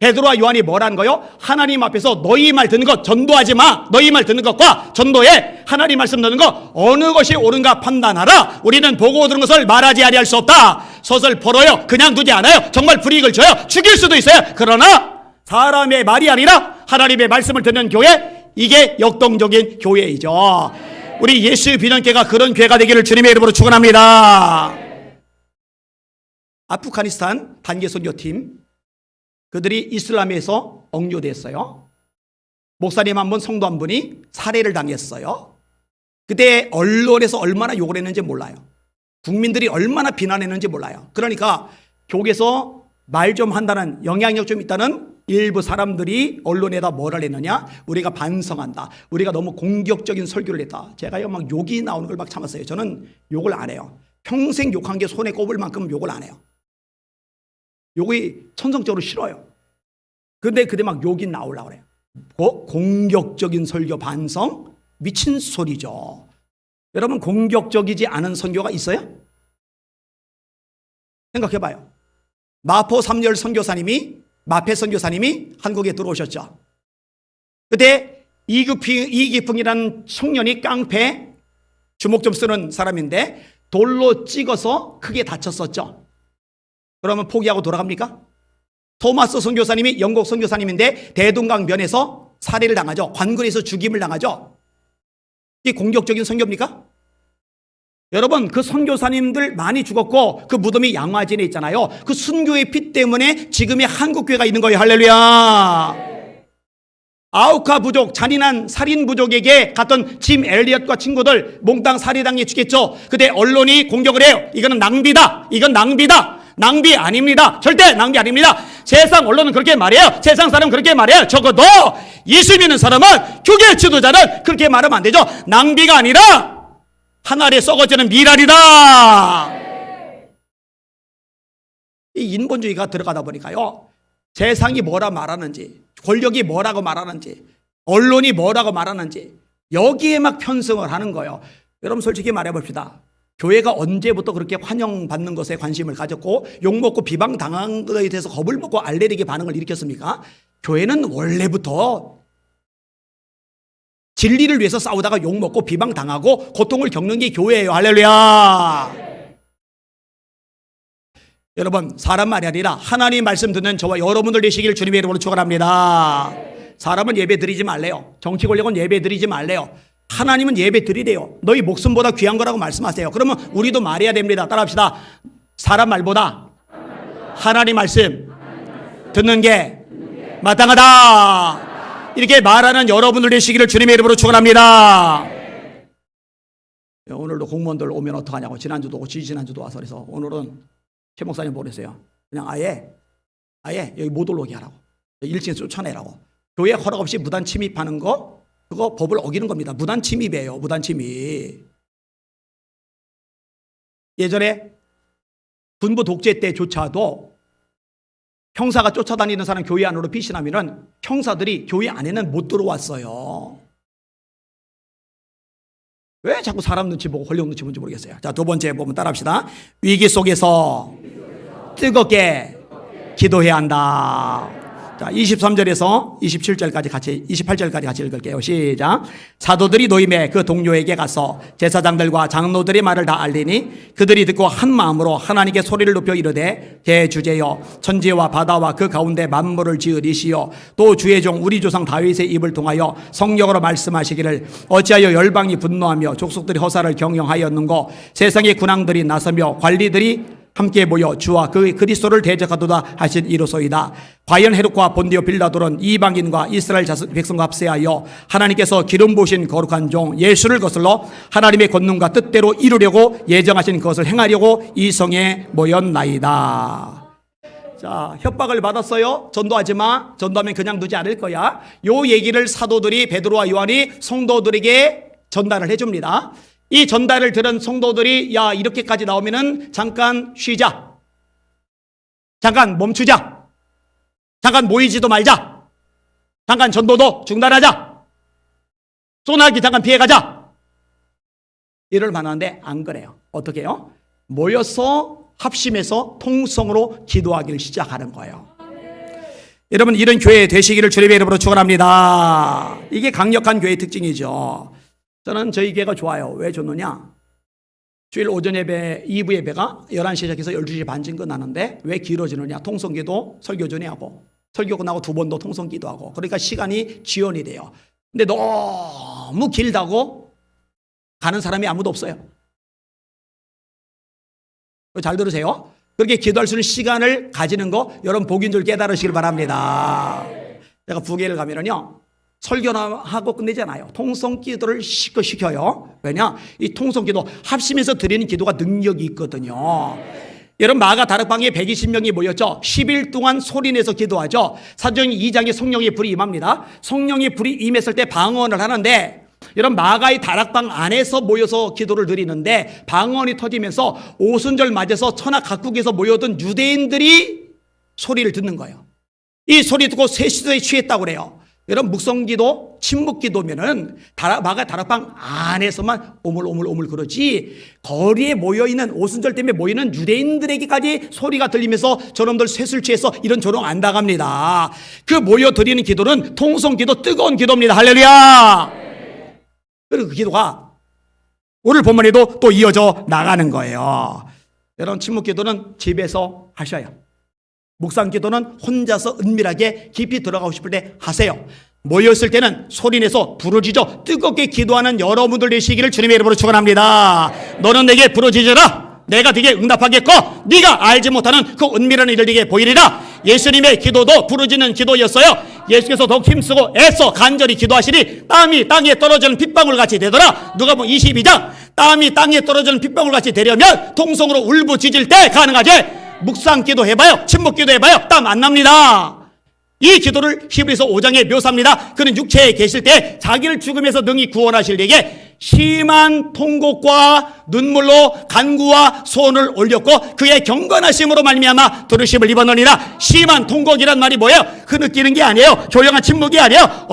베드로와 요한이 뭐라는 거요? 하나님 앞에서 너희 말 듣는 것 전도하지 마. 너희 말 듣는 것과 전도해. 하나님 말씀 듣는 것 어느 것이 옳은가 판단하라. 우리는 보고 들은 것을 말하지 아니할 수 없다. 서슬 벌어요. 그냥 두지 않아요. 정말 불이익을 줘요. 죽일 수도 있어요. 그러나 사람의 말이 아니라 하나님의 말씀을 듣는 교회, 이게 역동적인 교회이죠. 우리 예수 비전교회가 그런 교회가 되기를 주님의 이름으로 축원합니다. 아프가니스탄 단계 선교팀, 그들이 이슬람에서 억류됐어요. 목사님 한 분, 성도 한 분이 살해를 당했어요. 그때 언론에서 얼마나 욕을 했는지 몰라요. 국민들이 얼마나 비난했는지 몰라요. 그러니까 교계에서 말 좀 한다는, 영향력 좀 있다는 일부 사람들이 언론에다 뭐를 했느냐? 우리가 반성한다. 우리가 너무 공격적인 설교를 했다. 제가요 막 욕이 나오는 걸 막 참았어요. 저는 욕을 안 해요. 평생 욕한 게 손에 꼽을 만큼 욕을 안 해요. 욕이 천성적으로 싫어요. 근데 막 욕이 나오려고 그래요. 공격적인 설교 반성? 미친 소리죠. 여러분, 공격적이지 않은 선교가 있어요? 생각해봐요. 마포 3열 선교사님이, 마페 선교사님이 한국에 들어오셨죠. 그때 이기풍이라는 청년이 깡패, 주먹 좀 쓰는 사람인데 돌로 찍어서 크게 다쳤었죠. 그러면 포기하고 돌아갑니까? 토마스 선교사님이 영국 선교사님인데 대동강변에서 살해를 당하죠. 관군에서 죽임을 당하죠. 이게 공격적인 선교입니까? 여러분, 그 선교사님들 많이 죽었고 그 무덤이 양화진에 있잖아요. 그 순교의 피 때문에 지금의 한국교회가 있는 거예요. 할렐루야. 아우카 부족, 잔인한 살인 부족에게 갔던 짐 엘리엇과 친구들 몽땅 살해당해 죽겠죠. 그때 언론이 공격을 해요. 이거는 낭비다. 이건 낭비다. 낭비 아닙니다. 절대 낭비 아닙니다. 세상 언론은 그렇게 말해요. 세상 사람은 그렇게 말해요. 적어도 예수 믿는 사람은, 교계 지도자는 그렇게 말하면 안 되죠. 낭비가 아니라 하늘에 썩어지는 미랄이다. 이 인본주의가 들어가다 보니까요, 세상이 뭐라 말하는지, 권력이 뭐라고 말하는지, 언론이 뭐라고 말하는지 여기에 막 편승을 하는 거예요. 여러분, 솔직히 말해봅시다. 교회가 언제부터 그렇게 환영받는 것에 관심을 가졌고 욕먹고 비방당한 것에 대해서 겁을 먹고 알레르기 반응을 일으켰습니까? 교회는 원래부터 진리를 위해서 싸우다가 욕먹고 비방당하고 고통을 겪는 게 교회예요. 할렐루야. 여러분, 사람 말이 아니라 하나님 말씀 듣는 저와 여러분들 되시길 주님의 이름으로 축원합니다. 사람은 예배 드리지 말래요. 정치 권력은 예배 드리지 말래요. 하나님은 예배 드리래요. 너희 목숨보다 귀한 거라고 말씀하세요. 그러면 우리도 말해야 됩니다. 따라합시다. 사람 말보다 하나님 말씀 듣는 게 마땅하다. 이렇게 말하는 여러분들 되시기를 주님의 이름으로 축원합니다. 오늘도 공무원들 오면 어떡하냐고 지난주도 오고 지지난주도 와서 그래서 오늘은 최 목사님 보냈어요. 그냥 아예 여기 못 올라오게 하라고. 일진 쫓아내라고. 교회 허락 없이 무단 침입하는 거 그거 법을 어기는 겁니다. 무단 침입이에요. 무단 침입. 예전에 군부 독재 때조차도 형사가 쫓아다니는 사람 교회 안으로 피신하면은 형사들이 교회 안에는 못 들어왔어요. 왜 자꾸 사람 눈치 보고 권력 눈치 보는지 모르겠어요. 자, 두 번째 보면 따라합시다. 위기 속에서 뜨겁게 기도해야 한다. 자, 23절에서 27절까지 같이 28절까지 같이 읽을게요. 시작. 사도들이 노임에 그 동료에게 가서 제사장들과 장로들의 말을 다 알리니 그들이 듣고 한 마음으로 하나님께 소리를 높여 이르되 대주제여 천지와 바다와 그 가운데 만물을 지으리시오 또 주의 종 우리 조상 다윗의 입을 통하여 성령으로 말씀하시기를 어찌하여 열방이 분노하며 족속들이 허사를 경영하였는고 세상의 군왕들이 나서며 관리들이 함께 모여 주와 그 그리스도를 대적하도다 하신 이로소이다. 과연 헤롯과 본디오 빌라도는 이방인과 이스라엘 백성과 합세하여 하나님께서 기름 부으신 거룩한 종 예수를 거슬러 하나님의 권능과 뜻대로 이루려고 예정하신 것을 행하려고 이 성에 모였나이다. 자, 협박을 받았어요. 전도하지 마. 전도하면 그냥 두지 않을 거야. 요 얘기를 사도들이 베드로와 요한이 성도들에게 전달을 해줍니다. 이 전달을 들은 성도들이 야 이렇게까지 나오면은 잠깐 쉬자. 잠깐 멈추자. 잠깐 모이지도 말자. 잠깐 전도도 중단하자. 소나기 잠깐 피해가자. 이럴 만한데 안 그래요. 어떻게 해요? 모여서 합심해서 통성으로 기도하기를 시작하는 거예요. 여러분 이런 교회 되시기를 주님의 이름으로 축원합니다. 이게 강력한 교회의 특징이죠. 저는 저희 교회가 좋아요. 왜 좋느냐? 주일 오전 예배 2부 예배가 11시 시작해서 12시 반쯤 끝나는데 왜 길어지느냐? 통성기도 설교 전에 하고 설교 끝나고 두 번 더 통성기도 하고 그러니까 시간이 지연이 돼요. 근데 너무 길다고 가는 사람이 아무도 없어요. 잘 들으세요. 그렇게 기도할 수 있는 시간을 가지는 거 여러분 복인 줄 깨달으시길 바랍니다. 제가 부계를 가면은요. 설교하고 끝내잖아요. 통성기도를 시켜요. 왜냐? 이 통성기도 합심해서 드리는 기도가 능력이 있거든요. 여러분 마가 다락방에 120명이 모였죠. 10일 동안 소리내서 기도하죠. 사도행전 2장에 성령의 불이 임합니다. 성령의 불이 임했을 때 방언을 하는데 여러분 마가의 다락방 안에서 모여서 기도를 드리는데 방언이 터지면서 오순절 맞아서 천하 각국에서 모여든 유대인들이 소리를 듣는 거예요. 이 소리 듣고 세시도에 취했다고 그래요. 여러분 묵성기도 침묵기도면은 마가 다락방 안에서만 오물오물 그러지 거리에 모여있는 오순절 때문에 모이는 유대인들에게까지 소리가 들리면서 저놈들 쇠술 취해서 이런 조롱 안 당합니다. 그 모여드리는 기도는 통성기도 뜨거운 기도입니다. 할렐루야. 그리고 그 기도가 오늘 본문에도 또 이어져 나가는 거예요. 여러분 침묵기도는 집에서 하셔요. 묵상기도는 혼자서 은밀하게 깊이 들어가고 싶을 때 하세요. 모였을 때는 소리내서 부르짖어 뜨겁게 기도하는 여러분들 되시기를 주님의 이름으로 축원합니다. 너는 내게 부르짖으라. 내가 네게 응답하겠고 네가 알지 못하는 그 은밀한 일을 네게 보이리라. 예수님의 기도도 부르짖는 기도였어요. 예수께서 더욱 힘쓰고 애써 간절히 기도하시니 땀이 땅에 떨어지는 핏방울 같이 되더라. 누가복음 22장 땀이 땅에 떨어지는 핏방울 같이 되려면 통성으로 울부짖을 때 가능하지. 묵상기도 해봐요. 침묵기도 해봐요. 땀 안 납니다. 이 기도를 히브리서 5장에 묘사합니다. 그는 육체에 계실 때 자기를 죽음에서 능히 구원하실 때에 심한 통곡과 눈물로 간구와 소원을 올렸고 그의 경건하심으로 말미암아 들으심을 입었느니라. 심한 통곡이란 말이 뭐예요? 흐느끼는 게 아니에요. 조용한 침묵이 아니에요.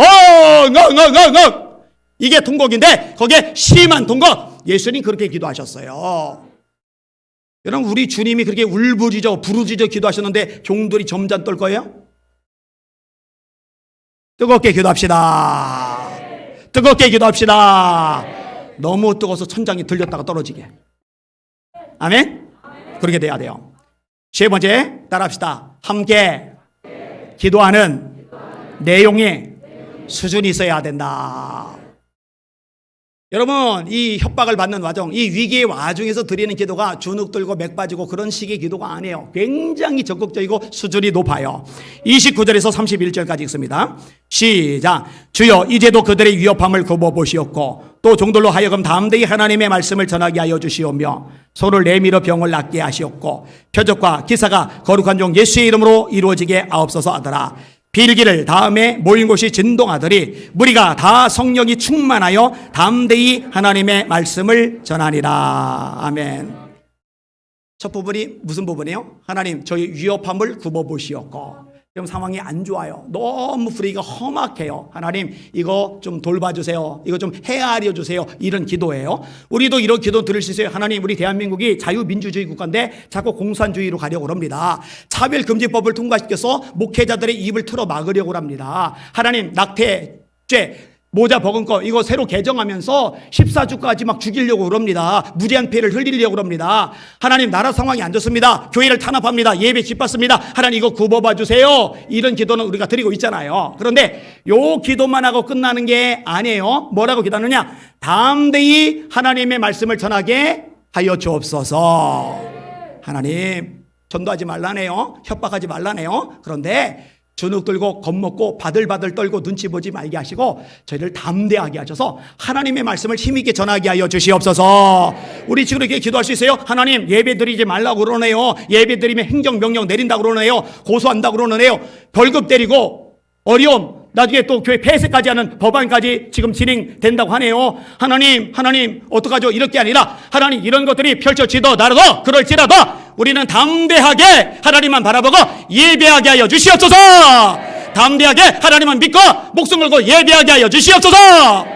이게 통곡인데 거기에 심한 통곡. 예수님 그렇게 기도하셨어요. 여러분 우리 주님이 그렇게 울부짖어 부르짖어 기도하셨는데 종들이 점잖 떨 거예요? 뜨겁게 기도합시다. 뜨겁게 기도합시다. 너무 뜨거워서 천장이 들렸다가 떨어지게. 아멘? 그렇게 돼야 돼요. 세 번째, 따라합시다. 함께 기도하는 내용이 수준이 있어야 된다. 여러분, 이 협박을 받는 와중, 이 위기의 와중에서 드리는 기도가 주눅 들고 맥 빠지고 그런 식의 기도가 아니에요. 굉장히 적극적이고 수준이 높아요. 29절에서 31절까지 읽습니다. 시작. 주여, 이제도 그들의 위협함을 굽어보시옵고 또 종들로 하여금 담대히 하나님의 말씀을 전하게 하여 주시오며 손을 내밀어 병을 낫게 하시옵고 표적과 기사가 거룩한 종 예수의 이름으로 이루어지게 하옵소서 하더라. 빌기를 다음에 모인 곳이 진동하더니 무리가 다 성령이 충만하여 담대히 하나님의 말씀을 전하니라. 아멘. 첫 부분이 무슨 부분이에요? 하나님, 저희 위협함을 굽어보시옵고. 지금 상황이 안 좋아요. 너무 분위기가 험악해요. 하나님, 이거 좀 돌봐주세요. 이거 좀 헤아려 주세요. 이런 기도예요. 우리도 이런 기도 들을 수 있어요. 하나님, 우리 대한민국이 자유민주주의 국가인데 자꾸 공산주의로 가려고 합니다. 차별금지법을 통과시켜서 목회자들의 입을 틀어 막으려고 합니다. 하나님, 낙태죄 모자 버은 거 이거 새로 개정하면서 14주까지 막 죽이려고 그럽니다. 무제한 폐를 흘리려고 그럽니다. 하나님, 나라 상황이 안 좋습니다. 교회를 탄압합니다. 예배 짓밟습니다. 하나님, 이거 굽어봐 주세요. 이런 기도는 우리가 드리고 있잖아요. 그런데 요 기도만 하고 끝나는 게 아니에요. 뭐라고 기도하느냐? 담대히 하나님의 말씀을 전하게 하여 주옵소서. 하나님, 전도하지 말라네요. 협박하지 말라네요. 그런데 주눅 들고 겁먹고 바들바들 떨고 눈치 보지 말게 하시고 저희를 담대하게 하셔서 하나님의 말씀을 힘있게 전하게 하여 주시옵소서. 우리 지금 이렇게 기도할 수 있어요? 하나님, 예배 드리지 말라고 그러네요. 예배 드리면 행정명령 내린다고 그러네요. 고소한다고 그러네요. 벌금 때리고 어려움, 나중에 또 교회 폐쇄까지 하는 법안까지 지금 진행된다고 하네요. 하나님, 어떡하죠? 이렇게 아니라 하나님, 이런 것들이 펼쳐지더라도 그럴지라도 우리는 담대하게 하나님만 바라보고 예배하게 하여 주시옵소서. 담대하게 하나님만 믿고 목숨 걸고 예배하게 하여 주시옵소서.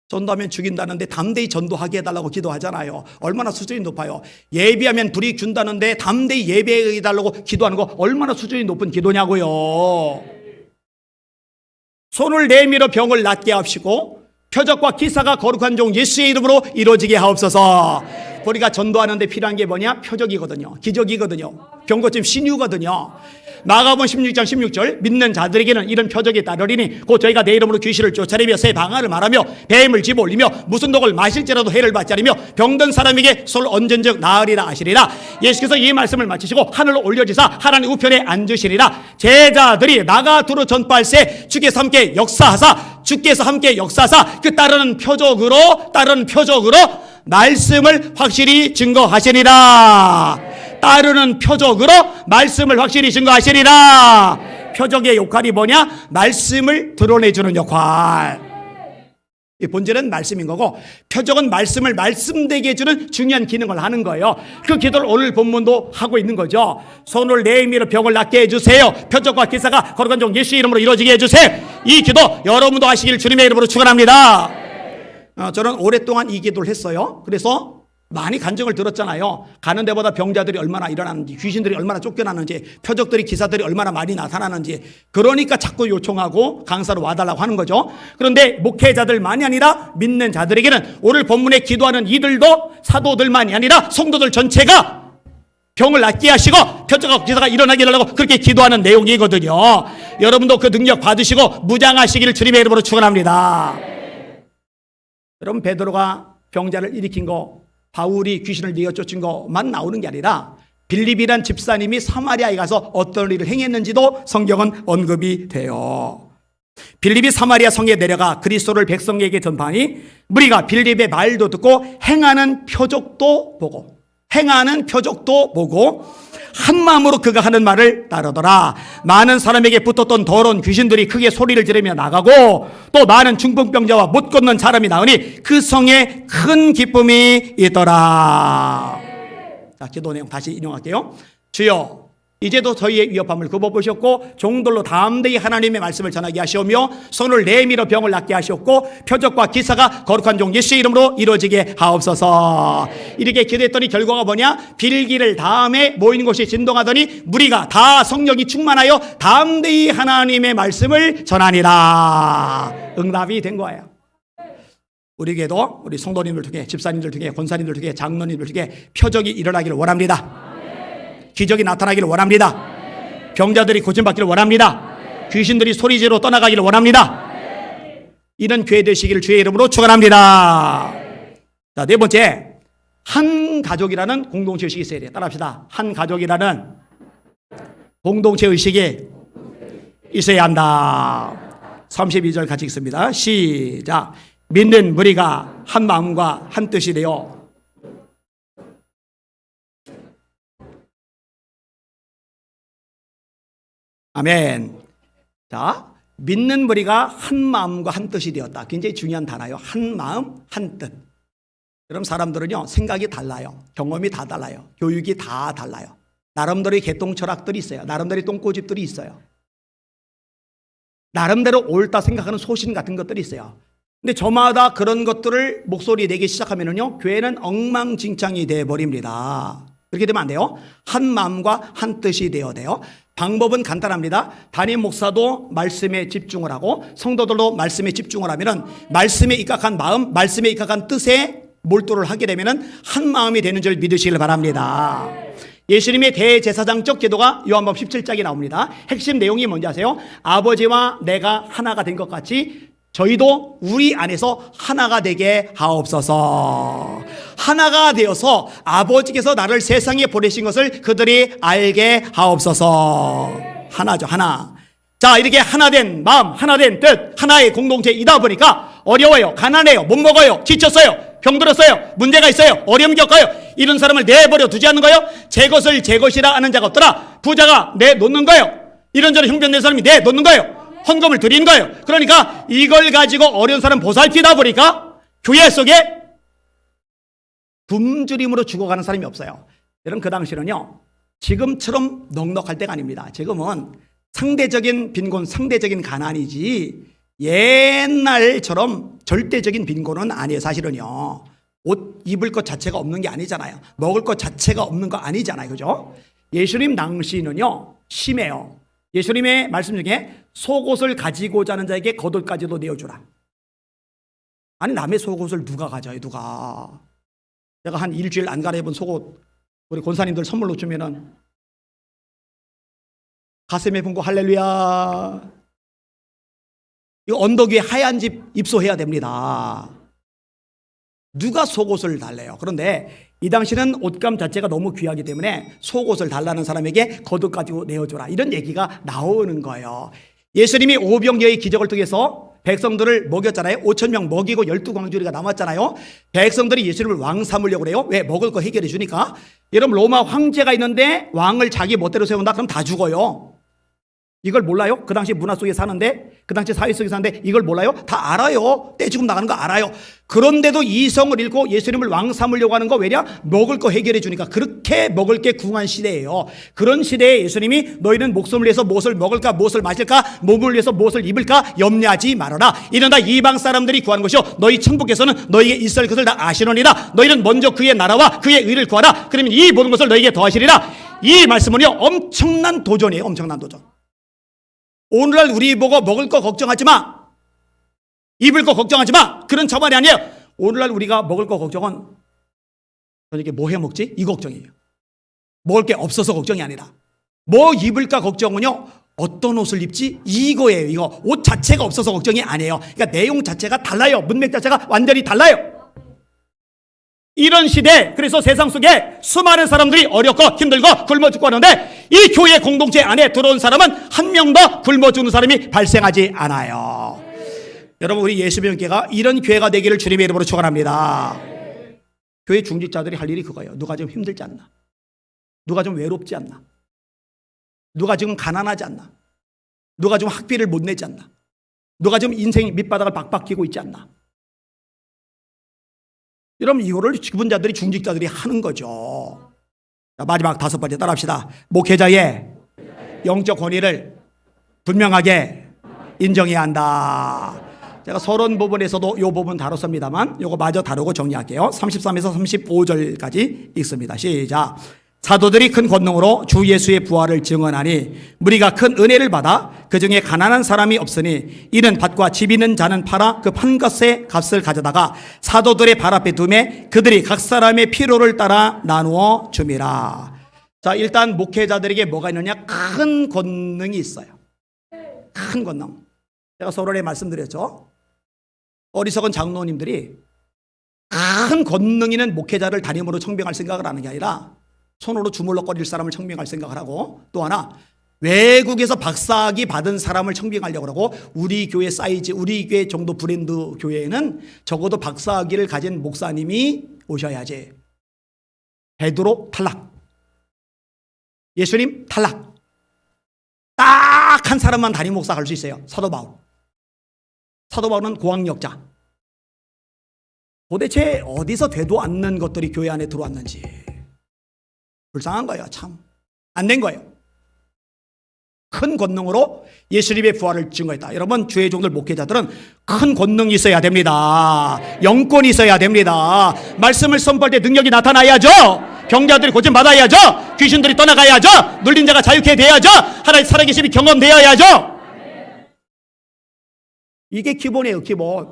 전도하면 죽인다는데 담대히 전도하게 해달라고 기도하잖아요. 얼마나 수준이 높아요. 예배하면 불이 준다는데 담대히 예배해달라고 기도하는 거 얼마나 수준이 높은 기도냐고요. 손을 내밀어 병을 낫게 하시고 표적과 기사가 거룩한 종 예수의 이름으로 이루어지게 하옵소서. 우리가 전도하는데 필요한 게 뭐냐? 표적이거든요. 기적이거든요. 병고침 신유거든요. 마가복음 16장 16절, 믿는 자들에게는 이런 표적이 따르리니 곧 저희가 내 이름으로 귀신을 쫓아내며 새 방언을 말하며 뱀을 집어올리며 무슨 독을 마실지라도 해를 받지 않으며 병든 사람에게 솔 얹은즉 나으리라 하시리라. 예수께서 이 말씀을 마치시고 하늘로 올려지사 하나님 우편에 앉으시리라. 제자들이 나가 두루 전파할세 주께서 함께 역사하사 그 따르는 표적으로 말씀을 확실히 증거하시리라. 따르는 표적으로 말씀을 확실히 증거하시리라. 표적의 역할이 뭐냐? 말씀을 드러내주는 역할. 이 본질은 말씀인 거고 표적은 말씀을 말씀되게 해주는 중요한 기능을 하는 거예요. 그 기도를 오늘 본문도 하고 있는 거죠. 손을 내밀어 병을 낫게 해주세요. 표적과 기사가 거룩한 종 예수 이름으로 이루어지게 해주세요. 이 기도 여러분도 하시길 주님의 이름으로 축원합니다. 저는 오랫동안 이 기도를 했어요. 그래서 많이 간증을 들었잖아요. 가는 데보다 병자들이 얼마나 일어나는지, 귀신들이 얼마나 쫓겨나는지, 표적들이 기사들이 얼마나 많이 나타나는지. 그러니까 자꾸 요청하고 강사로 와달라고 하는 거죠. 그런데 목회자들만이 아니라 믿는 자들에게는 오늘 본문에 기도하는 이들도 사도들만이 아니라 성도들 전체가 병을 낫게 하시고 표적과 기사가 일어나게 하려고 그렇게 기도하는 내용이거든요. 여러분도 그 능력 받으시고 무장하시기를 주님의 이름으로 축원합니다. 여러분, 베드로가 병자를 일으킨 거, 바울이 귀신을 내어쫓은 것만 나오는 게 아니라 빌립이란 집사님이 사마리아에 가서 어떤 일을 행했는지도 성경은 언급이 돼요. 빌립이 사마리아 성에 내려가 그리스도를 백성에게 전파하니 무리가 빌립의 말도 듣고 행하는 표적도 보고 한 마음으로 그가 하는 말을 따르더라. 많은 사람에게 붙었던 더러운 귀신들이 크게 소리를 지르며 나가고 또 많은 중풍병자와 못 걷는 사람이 나오니 그 성에 큰 기쁨이 있더라. 자, 기도 내용 다시 인용할게요. 주여, 이제도 저희의 위협함을 굽어보셨고 종들로 담대히 하나님의 말씀을 전하게 하시오며 손을 내밀어 병을 낫게 하시옵고 표적과 기사가 거룩한 종 예수의 이름으로 이루어지게 하옵소서. 이렇게 기도했더니 결과가 뭐냐? 빌기를 다음에 모인 곳이 진동하더니 무리가 다 성령이 충만하여 담대히 하나님의 말씀을 전하니라. 응답이 된 거예요. 우리 교회도 우리 성도님들 중에, 집사님들 중에, 권사님들 중에, 장로님들 중에 표적이 일어나기를 원합니다. 기적이 나타나기를 원합니다. 병자들이 고침받기를 원합니다. 귀신들이 소리지로 떠나가기를 원합니다. 이런 교회 되시기를 주의 이름으로 축원합니다. 자, 네 번째, 한 가족이라는 공동체 의식이 있어야 돼요. 따라합시다. 한 가족이라는 공동체 의식이 있어야 한다. 32절 같이 읽습니다. 시작. 믿는 무리가 한 마음과 한 뜻이 되어 아멘. 자, 믿는 무리가 한 마음과 한 뜻이 되었다. 굉장히 중요한 단어예요. 한 마음, 한 뜻. 그럼 사람들은요, 생각이 달라요. 경험이 다 달라요. 교육이 다 달라요. 나름대로의 개똥 철학들이 있어요. 나름대로의 똥꼬집들이 있어요. 나름대로 옳다 생각하는 소신 같은 것들이 있어요. 근데 저마다 그런 것들을 목소리 내기 시작하면은요, 교회는 엉망진창이 되어버립니다. 그렇게 되면 안 돼요. 한 마음과 한 뜻이 되어야 돼요. 방법은 간단합니다. 담임 목사도 말씀에 집중을 하고 성도들도 말씀에 집중을 하면은 말씀에 입각한 마음, 말씀에 입각한 뜻에 몰두를 하게 되면은 한 마음이 되는 줄 믿으시길 바랍니다. 예수님의 대제사장적 기도가 요한복음 17장에 나옵니다. 핵심 내용이 뭔지 아세요? 아버지와 내가 하나가 된 것 같이 저희도 우리 안에서 하나가 되게 하옵소서. 하나가 되어서 아버지께서 나를 세상에 보내신 것을 그들이 알게 하옵소서. 하나죠, 하나. 자, 이렇게 하나된 마음, 하나된 뜻, 하나의 공동체이다 보니까 어려워요, 가난해요, 못 먹어요, 지쳤어요, 병들었어요, 문제가 있어요, 어려움 겪어요. 이런 사람을 내버려 두지 않는 거예요. 제 것을 제 것이라 아는 자가 없더라. 부자가 내놓는 거예요. 이런저런 형편된 사람이 내놓는 거예요. 헌금을 드리는 거예요. 그러니까 이걸 가지고 어려운 사람 보살피다 보니까 교회 속에 굶주림으로 죽어가는 사람이 없어요. 여러분, 그 당시는요, 지금처럼 넉넉할 때가 아닙니다. 지금은 상대적인 빈곤, 상대적인 가난이지 옛날처럼 절대적인 빈곤은 아니에요. 사실은요, 옷 입을 것 자체가 없는 게 아니잖아요. 먹을 것 자체가 없는 거 아니잖아요. 그죠? 예수님 당시는요, 심해요. 예수님의 말씀 중에 속옷을 가지고자 하는 자에게 겉옷까지도 내어주라. 아니, 남의 속옷을 누가 가져요, 누가. 제가 한 일주일 안 갈아입은 속옷 우리 권사님들 선물로 주면은 가슴에 품고 할렐루야. 이거 언덕 위에 하얀 집 입소해야 됩니다. 누가 속옷을 달래요? 그런데 이 당시는 옷감 자체가 너무 귀하기 때문에 속옷을 달라는 사람에게 겉옷 가지고 내어줘라, 이런 얘기가 나오는 거예요. 예수님이 오병이어의 기적을 통해서 백성들을 먹였잖아요. 5,000명 먹이고 12광주리가 남았잖아요. 백성들이 예수님을 왕 삼으려고 그래요. 왜? 먹을 거 해결해 주니까. 여러분, 로마 황제가 있는데 왕을 자기 멋대로 세운다? 그럼 다 죽어요. 이걸 몰라요? 그 당시 문화 속에 사는데, 그 당시 사회 속에 사는데 이걸 몰라요? 다 알아요. 떼죽음 나가는 거 알아요. 그런데도 이성을 잃고 예수님을 왕 삼으려고 하는 거 왜냐? 먹을 거 해결해 주니까. 그렇게 먹을 게 궁한 시대예요. 그런 시대에 예수님이 너희는 목숨을 위해서 무엇을 먹을까, 무엇을 마실까, 몸을 위해서 무엇을 입을까 염려하지 말아라. 이는 다 이방 사람들이 구하는 것이요 너희 천국에서는 너희에게 있을 것을 다 아시느니라. 너희는 먼저 그의 나라와 그의 의를 구하라. 그러면 이 모든 것을 너희에게 더하시리라. 이 말씀은요, 엄청난 도전이에요. 엄청난 도전. 오늘날 우리 보고 먹을 거 걱정하지 마, 입을 거 걱정하지 마, 그런 저 말이 아니에요. 오늘날 우리가 먹을 거 걱정은 저녁에 뭐 해 먹지? 이 걱정이에요. 먹을 게 없어서 걱정이 아니라 뭐 입을까 걱정은요, 어떤 옷을 입지? 이거예요. 이거 옷 자체가 없어서 걱정이 아니에요. 그러니까 내용 자체가 달라요. 문맥 자체가 완전히 달라요. 이런 시대, 그래서 세상 속에 수많은 사람들이 어렵고 힘들고 굶어 죽고 하는데 이 교회 공동체 안에 들어온 사람은 한 명도 굶어 죽는 사람이 발생하지 않아요. 여러분, 우리 예수병교회가 이런 교회가 되기를 주님의 이름으로 축원합니다. 교회 중직자들이 할 일이 그거예요. 누가 좀 힘들지 않나? 누가 좀 외롭지 않나? 누가 지금 가난하지 않나? 누가 좀 학비를 못 내지 않나? 누가 지금 인생 밑바닥을 박박히고 있지 않나? 여러분, 이거를 직분자들이, 중직자들이 하는 거죠. 자, 마지막 다섯 번째 따라합시다. 목회자의 영적 권위를 분명하게 인정해야 한다. 제가 서론 부분에서도 이 부분 다뤘습니다만 이거 마저 다루고 정리할게요. 33에서 35절까지 읽습니다. 시작. 사도들이 큰 권능으로 주 예수의 부활을 증언하니 무리가 큰 은혜를 받아 그 중에 가난한 사람이 없으니 이는 밭과 집 있는 자는 팔아 그 판 것의 값을 가져다가 사도들의 발 앞에 두매 그들이 각 사람의 필요를 따라 나누어 줌이라. 자, 일단 목회자들에게 뭐가 있느냐? 큰 권능이 있어요. 큰 권능. 제가 서론에 말씀드렸죠. 어리석은 장로님들이 큰 권능 있는 목회자를 담임으로 청빙할 생각을 하는 게 아니라 손으로 주물럭거릴 사람을 청빙할 생각을 하고, 또 하나 외국에서 박사학위 받은 사람을 청빙하려고 하고, 우리 교회 사이즈, 우리 교회 정도 브랜드 교회에는 적어도 박사학위를 가진 목사님이 오셔야지. 베드로 탈락, 예수님 탈락. 딱 한 사람만 담임 목사 갈 수 있어요. 사도 바울. 사도 바울은 고학력자. 도대체 어디서 되도 않는 것들이 교회 안에 들어왔는지 불쌍한 거예요. 참 안 된 거예요. 큰 권능으로 예수님의 부활을 증거했다. 여러분, 주의 종들 목회자들은 큰 권능이 있어야 됩니다. 영권이 있어야 됩니다. 말씀을 선포할 때 능력이 나타나야죠. 병자들이 고침 받아야죠. 귀신들이 떠나가야죠. 눌린 자가 자유케 되어야죠. 하나님 살아계심이 경험되어야죠. 이게 기본이에요. 기본.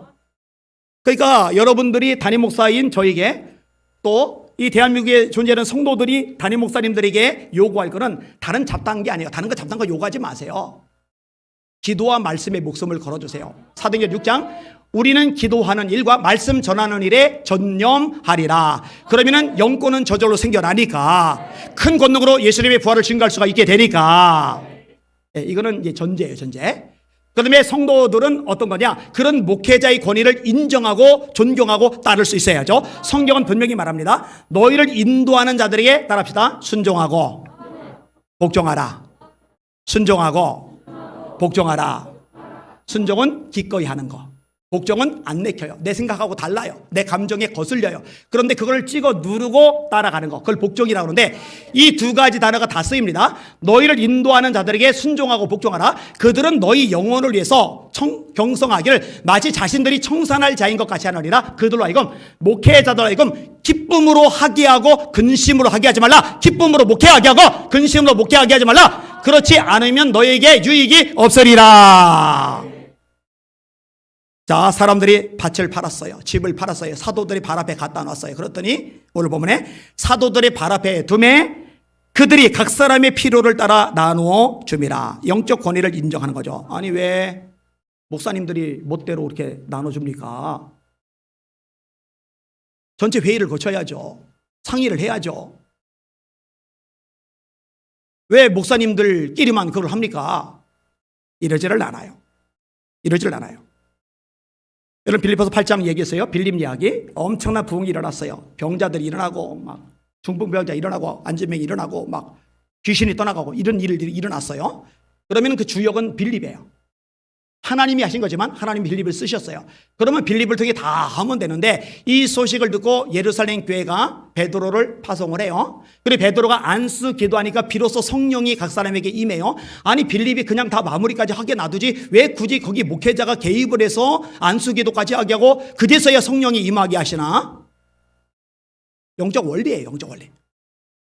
그러니까 여러분들이 담임 목사인 저에게, 또 이 대한민국에 존재하는 성도들이 담임 목사님들에게 요구할 것은 다른 잡다한 게 아니에요. 다른 거 잡다한 거 요구하지 마세요. 기도와 말씀에 목숨을 걸어주세요. 사도행전 6장, 우리는 기도하는 일과 말씀 전하는 일에 전념하리라. 그러면은 영권은 저절로 생겨나니까, 큰 권능으로 예수님의 부활을 증거할 수가 있게 되니까. 이거는 이제 전제예요. 전제. 그 다음에 성도들은 어떤 거냐? 그런 목회자의 권위를 인정하고 존경하고 따를 수 있어야죠. 성경은 분명히 말합니다. 너희를 인도하는 자들에게 따릅시다. 순종하고 복종하라. 순종하고 복종하라. 순종은 기꺼이 하는 거. 복종은 안 내켜요. 내 생각하고 달라요. 내 감정에 거슬려요. 그런데 그걸 찍어 누르고 따라가는 거, 그걸 복종이라고 하는데, 이 두 가지 단어가 다 쓰입니다. 너희를 인도하는 자들에게 순종하고 복종하라. 그들은 너희 영혼을 위해서 경성하기를 마치 자신들이 청산할 자인 것 같이 하느니라. 그들로 하여금, 목회자들로 하여금 기쁨으로 하게 하고 근심으로 하게 하지 말라. 기쁨으로 목회하게 하고 근심으로 목회하게 하지 말라. 그렇지 않으면 너에게 유익이 없으리라. 자, 사람들이 밭을 팔았어요. 집을 팔았어요. 사도들이 발 앞에 갖다 놨어요. 그랬더니 오늘 본문에 사도들의 발 앞에 두매 그들이 각 사람의 필요를 따라 나누어 줌이라. 영적 권위를 인정하는 거죠. 아니, 왜 목사님들이 멋대로 이렇게 나눠줍니까? 전체 회의를 거쳐야죠. 상의를 해야죠. 왜 목사님들끼리만 그걸 합니까? 이러지를 않아요. 이러지를 않아요. 여러분, 빌립보서 8장 얘기했어요. 빌립 이야기. 엄청난 부흥이 일어났어요. 병자들이 일어나고, 막 중풍병자 일어나고, 안진병이 일어나고, 막 귀신이 떠나가고, 이런 일들이 일어났어요. 그러면 그 주역은 빌립이에요. 하나님이 하신 거지만 하나님이 빌립을 쓰셨어요. 그러면 빌립을 통해 다 하면 되는데, 이 소식을 듣고 예루살렘 교회가 베드로를 파송을 해요. 그리고 베드로가 안수 기도하니까 비로소 성령이 각 사람에게 임해요. 아니, 빌립이 그냥 다 마무리까지 하게 놔두지 왜 굳이 거기 목회자가 개입을 해서 안수 기도까지 하게 하고 그제서야 성령이 임하게 하시나? 영적 원리예요. 영적 원리.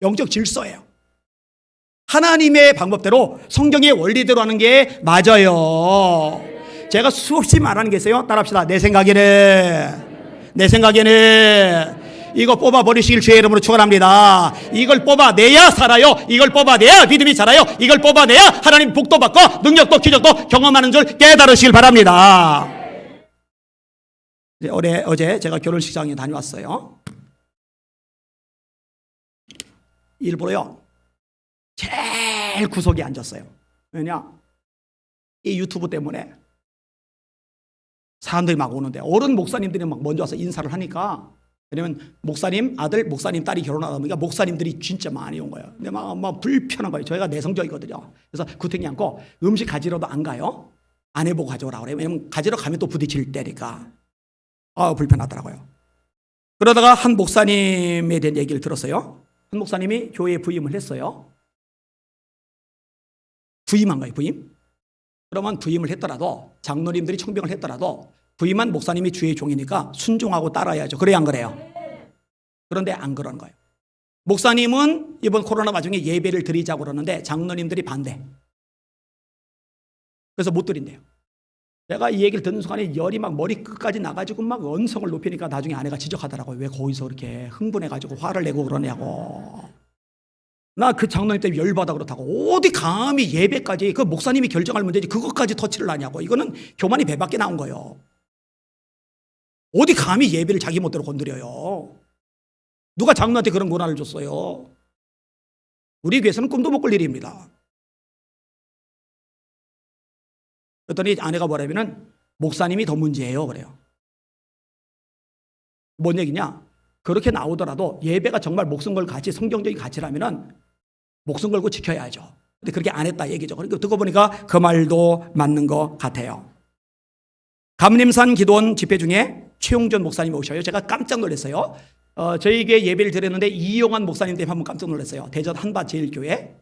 영적 질서예요. 하나님의 방법대로 성경의 원리대로 하는 게 맞아요. 제가 수없이 말하는 게 있어요. 따라합시다. 내 생각에는 이거 뽑아버리시길 주의 이름으로 축원합니다. 이걸 뽑아내야 살아요. 이걸 뽑아내야 믿음이 자라요. 이걸 뽑아내야 하나님 복도 받고 능력도 기적도 경험하는 줄 깨달으시길 바랍니다. 어제 제가 결혼식장에 다녀왔어요. 일부러요, 제일 구석에 앉았어요. 왜냐? 이 유튜브 때문에 사람들이 막 오는데, 어른 목사님들이 막 먼저 와서 인사를 하니까, 왜냐면 목사님 아들, 목사님 딸이 결혼하다 보니까 목사님들이 진짜 많이 온 거예요. 근데 막 불편한 거예요. 저희가 내성적이거든요. 그래서 구탱이 않고 음식 가지러도 안 가요. 안 해보고 가져오라고 그래요. 왜냐면 가지러 가면 또 부딪힐 때니까. 불편하더라고요. 그러다가 한 목사님에 대한 얘기를 들었어요. 한 목사님이 교회에 부임을 했어요. 부임한 거예요. 부임. 그러면 부임을 했더라도, 장로님들이 청빙을 했더라도 부임한 목사님이 주의 종이니까 순종하고 따라야죠. 그래야 안 그래요? 그런데 안 그러는 거예요. 목사님은 이번 코로나 와중에 예배를 드리자고 그러는데 장로님들이 반대. 그래서 못 드린대요. 내가 이 얘기를 듣는 순간에 열이 막 머리 끝까지 나가지고 막 언성을 높이니까 나중에 아내가 지적하더라고요. 왜 거기서 그렇게 흥분해가지고 화를 내고 그러냐고. 나 그 장로님 때문에 열받아 그렇다고. 어디 감히 예배까지, 그 목사님이 결정할 문제지 그것까지 터치를 하냐고. 이거는 교만이 배밖에 나온 거예요. 어디 감히 예배를 자기 멋대로 건드려요. 누가 장로한테 그런 권한을 줬어요. 우리 교회에서는 꿈도 못 꿀 일입니다. 그랬더니 아내가 뭐라면은 목사님이 더 문제예요 그래요. 뭔 얘기냐? 그렇게 나오더라도 예배가 정말 목숨 걸 가치, 성경적인 가치라면은 목숨 걸고 지켜야죠. 근데 그렇게 안 했다 얘기죠. 그러니까 듣고 보니까 그 말도 맞는 것 같아요. 감림산 기도원 집회 중에 최용전 목사님이 오셔요. 제가 깜짝 놀랐어요. 저희에게 예배를 드렸는데 이용환 목사님 때문에 한번 깜짝 놀랐어요. 대전 한밭제일교회.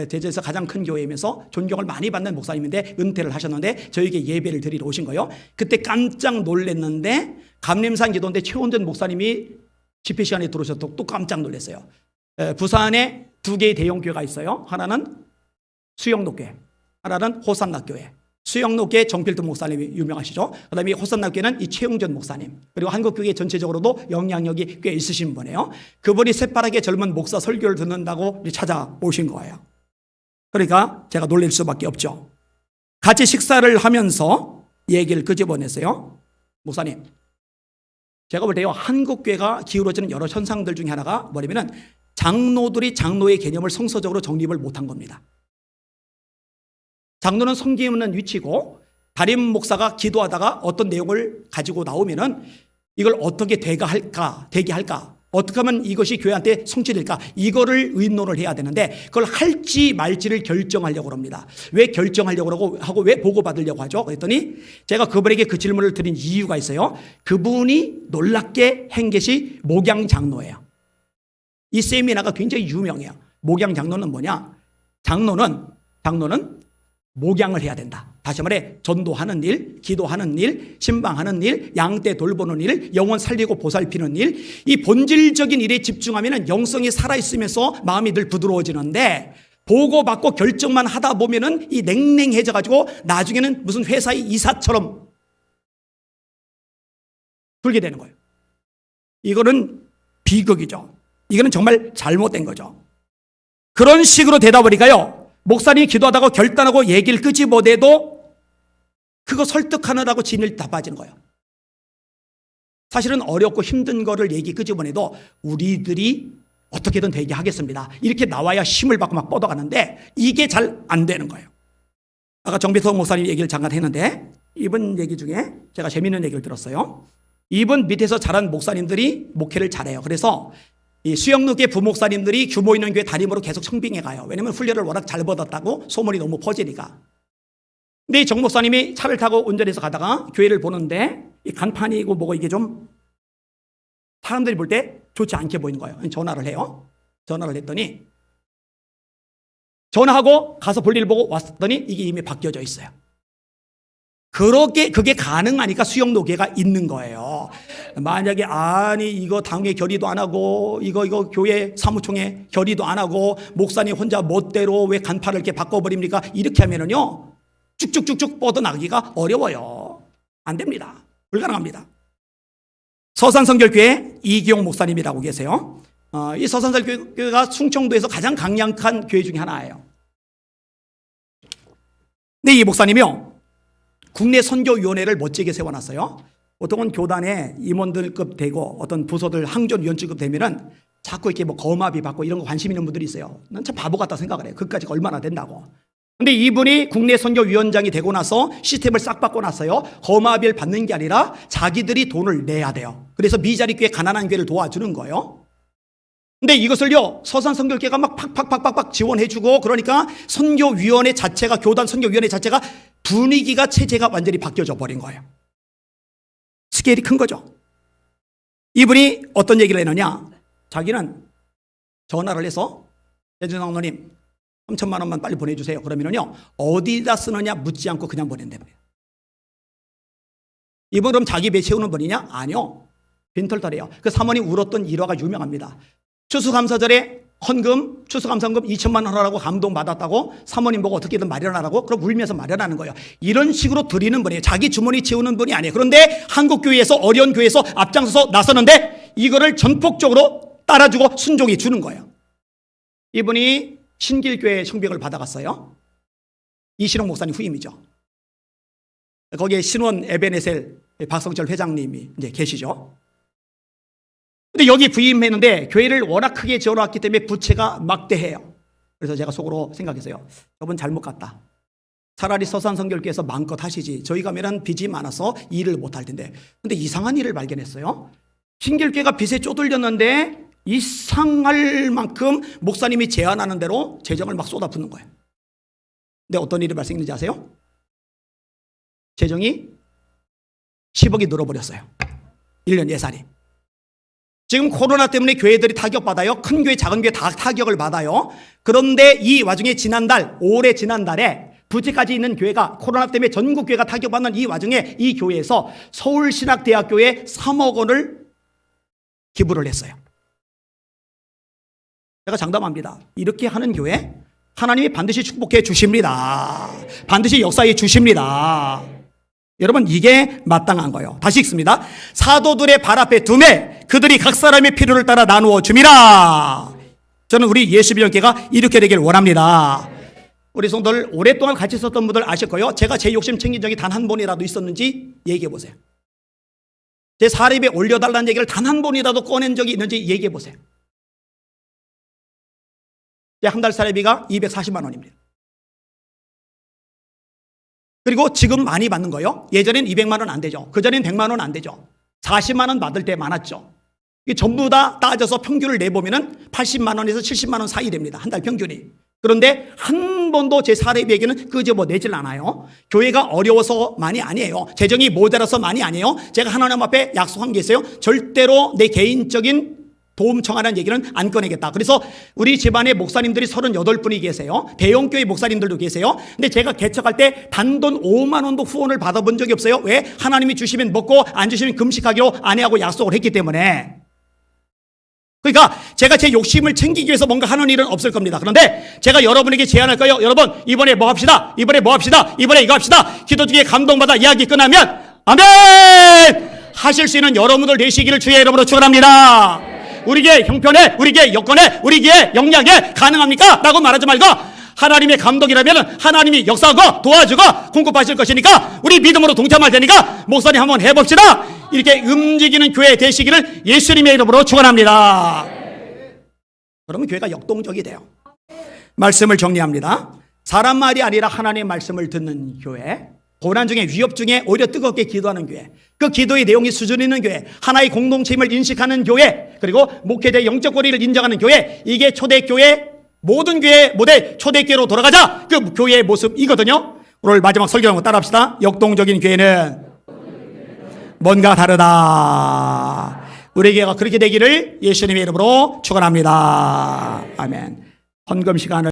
대전에서 가장 큰 교회이면서 존경을 많이 받는 목사님인데 은퇴를 하셨는데 저에게 예배를 드리러 오신 거예요. 그때 깜짝 놀랐는데 감림산 기도원대 최원전 목사님이 집회 시간에 들어오셔서 또 깜짝 놀랐어요. 부산에 두 개의 대형 교회가 있어요. 하나는 수영로교회, 하나는 호산락교회. 수영로교회 정필도 목사님이 유명하시죠. 그 다음에 호산락교회는 이 최용전 목사님, 그리고 한국교회 전체적으로도 영향력이 꽤 있으신 분이에요. 그분이 새파랗게 젊은 목사 설교를 듣는다고 찾아오신 거예요. 그러니까 제가 놀랄 수밖에 없죠. 같이 식사를 하면서 얘기를 끄집어냈어요. 목사님, 제가 볼 때요, 한국교회가 기울어지는 여러 현상들 중에 하나가 뭐냐면은 장로들이 장로의 개념을 성서적으로 정립을 못한 겁니다. 장로는 성경 있는 위치고 담임 목사가 기도하다가 어떤 내용을 가지고 나오면은 이걸 어떻게 되게 할까, 어떻게 하면 이것이 교회한테 성취될까, 이거를 의논을 해야 되는데 그걸 할지 말지를 결정하려고 합니다. 왜 결정하려고 하고 왜 보고받으려고 하죠? 그랬더니 제가 그분에게 그 질문을 드린 이유가 있어요. 그분이 놀랍게 한 것이 목양장로예요. 이 세미나가 굉장히 유명해요. 목양장로는 뭐냐? 장로는 목양을 해야 된다. 다시 말해 전도하는 일, 기도하는 일, 신방하는 일, 양떼 돌보는 일, 영혼 살리고 보살피는 일, 이 본질적인 일에 집중하면 영성이 살아있으면서 마음이 늘 부드러워지는데 보고받고 결정만 하다 보면은 이 냉랭해져 가지고 나중에는 무슨 회사의 이사처럼 불게 되는 거예요. 이거는 비극이죠. 이거는 정말 잘못된 거죠. 그런 식으로 되다 보니까요, 목사님이 기도하다가 결단하고 얘기를 끄집어내도 그거 설득하느라고 진을 다 빠지는 거예요. 사실은 어렵고 힘든 거를 얘기 끄집어내도 우리들이 어떻게든 되게 하겠습니다. 이렇게 나와야 힘을 받고 막 뻗어가는데 이게 잘 안 되는 거예요. 아까 정비석 목사님 얘기를 잠깐 했는데 이분 얘기 중에 제가 재미있는 얘기를 들었어요. 이분 밑에서 자란 목사님들이 목회를 잘해요. 그래서 이 수영로교회 부목사님들이 규모 있는 교회 담임으로 계속 청빙해 가요. 왜냐하면 훈련을 워낙 잘 받았다고 소문이 너무 퍼지니까. 근데 이 정 목사님이 차를 타고 운전해서 가다가 교회를 보는데 이 간판이고 뭐고 이게 좀 사람들이 볼 때 좋지 않게 보이는 거예요. 전화를 해요. 전화를 했더니 전화하고 가서 볼일 보고 왔더니 이게 이미 바뀌어져 있어요. 그게 가능하니까 수영로교회가 있는 거예요. 만약에 이거 당회 결의도 안 하고 이거 교회 사무총회 결의도 안 하고 목사님 혼자 멋대로 왜 간판을 이렇게 바꿔버립니까? 이렇게 하면은요 쭉쭉쭉쭉 뻗어나가기가 어려워요. 안 됩니다. 불가능합니다. 서산성결교회 이기용 목사님이라고 계세요. 이 서산성결교회가 충청도에서 가장 강력한 교회 중에 하나예요. 근데 이 목사님이요, 국내 선교위원회를 멋지게 세워놨어요. 보통은 교단에 임원들급 되고 어떤 부서들 항전위원직급 되면은 자꾸 이렇게 뭐 거마비 받고 이런 거 관심 있는 분들이 있어요. 난 참 바보 같다 생각을 해요. 그까지 얼마나 된다고. 근데 이분이 국내 선교위원장이 되고 나서 시스템을 싹 바꿔놨어요. 거마비를 받는 게 아니라 자기들이 돈을 내야 돼요. 그래서 미자리 교회, 가난한 교회를 도와주는 거예요. 근데 이것을요, 서산성결교회가 막 팍팍팍팍 지원해주고 그러니까 선교위원회 자체가, 교단 선교위원회 자체가 분위기가, 체제가 완전히 바뀌어져 버린 거예요. 스케일이 큰 거죠. 이분이 어떤 얘기를 했느냐, 자기는 전화를 해서 대전장로님 3천만 원만 빨리 보내주세요. 그러면은요, 어디다 쓰느냐 묻지 않고 그냥 보낸다고요. 이분 그럼 자기 배 채우는 분이냐? 아니요. 빈털털이에요. 그 사모님 울었던 일화가 유명합니다. 추수감사절에 헌금, 추수감사헌금 2천만 원 하라고 감동받았다고 사모님 보고 어떻게든 마련하라고 그럼 울면서 마련하는 거예요. 이런 식으로 드리는 분이에요. 자기 주머니 채우는 분이 아니에요. 그런데 한국교회에서 어려운 교회에서 앞장서서 나서는데 이거를 전폭적으로 따라주고 순종해 주는 거예요. 이분이 신길교회 청벽을 받아갔어요. 이신홍 목사님 후임이죠. 거기에 신원 에베네셀 박성철 회장님이 이제 계시죠. 근데 여기 부임했는데 교회를 워낙 크게 지어놨기 때문에 부채가 막대해요. 그래서 제가 속으로 생각했어요. 저분 잘못 갔다. 차라리 서산성결교에서 마음껏 하시지. 저희 가면은 빚이 많아서 일을 못할 텐데. 근데 이상한 일을 발견했어요. 신길교회가 빚에 쪼들렸는데 이상할 만큼 목사님이 제안하는 대로 재정을 막 쏟아붓는 거예요. 근데 어떤 일이 발생했는지 아세요? 재정이 10억이 늘어버렸어요. 1년 예산이. 지금 코로나 때문에 교회들이 타격받아요. 큰 교회, 작은 교회 다 타격을 받아요. 그런데 이 와중에 올해 지난달에 부채까지 있는 교회가 코로나 때문에 전국 교회가 타격받는 이 와중에 이 교회에서 서울신학대학교에 3억 원을 기부를 했어요. 제가 장담합니다. 이렇게 하는 교회 하나님이 반드시 축복해 주십니다. 반드시 역사해 주십니다. 여러분 이게 마땅한 거예요. 다시 읽습니다. 사도들의 발 앞에 두매 그들이 각 사람의 필요를 따라 나누어 줌이라. 저는 우리 예수비전교회가 이렇게 되길 원합니다. 우리 성도들 오랫동안 같이 있었던 분들 아실 거예요. 제가 제 욕심 챙긴 적이 단 한 번이라도 있었는지 얘기해 보세요. 제 사립에 올려달라는 얘기를 단 한 번이라도 꺼낸 적이 있는지 얘기해 보세요. 한 달 사례비가 240만 원입니다. 그리고 지금 많이 받는 거요. 예전엔 200만 원 안 되죠. 그전엔 100만 원 안 되죠. 40만 원 받을 때 많았죠. 이게 전부 다 따져서 평균을 내보면은 80만 원에서 70만 원 사이 됩니다. 한 달 평균이. 그런데 한 번도 제 사례비에게는 끄집어 내질 않아요. 교회가 어려워서만이 아니에요. 재정이 모자라서 많이 아니에요. 제가 하나님 앞에 약속한 게 있어요. 절대로 내 개인적인 도움 청하는 얘기는 안 꺼내겠다. 그래서 우리 집안에 목사님들이 38분이 계세요. 대형교회 목사님들도 계세요. 근데 제가 개척할 때 단돈 5만 원도 후원을 받아본 적이 없어요. 왜? 하나님이 주시면 먹고 안 주시면 금식하기로 아내하고 약속을 했기 때문에. 그러니까 제가 제 욕심을 챙기기 위해서 뭔가 하는 일은 없을 겁니다. 그런데 제가 여러분에게 제안할 거예요. 여러분 이번에 뭐 합시다. 이번에 뭐 합시다. 이번에 이거 합시다. 기도 중에 감동받아 이야기 끝나면 아멘 하실 수 있는 여러분들 되시기를 주의 이름으로 축원합니다. 우리에게 형편에, 우리에게 여건에, 우리에게 역량에 가능합니까? 라고 말하지 말고 하나님의 감독이라면 하나님이 역사하고 도와주고 공급하실 것이니까 우리 믿음으로 동참할 테니까 목사님 한번 해봅시다. 이렇게 움직이는 교회 되시기를 예수님의 이름으로 축원합니다. 그러면 교회가 역동적이 돼요. 말씀을 정리합니다. 사람 말이 아니라 하나님의 말씀을 듣는 교회, 고난 중에 위협 중에 오히려 뜨겁게 기도하는 교회, 그 기도의 내용이 수준 있는 교회, 하나의 공동체임을 인식하는 교회, 그리고 목회자의 영적 권위를 인정하는 교회, 이게 초대교회, 모든 교회 모델 초대교회로 돌아가자. 그 교회의 모습이거든요. 오늘 마지막 설교하고 따라합시다. 역동적인 교회는 뭔가 다르다. 우리 교회가 그렇게 되기를 예수님의 이름으로 축원합니다. 아멘. 헌금 시간을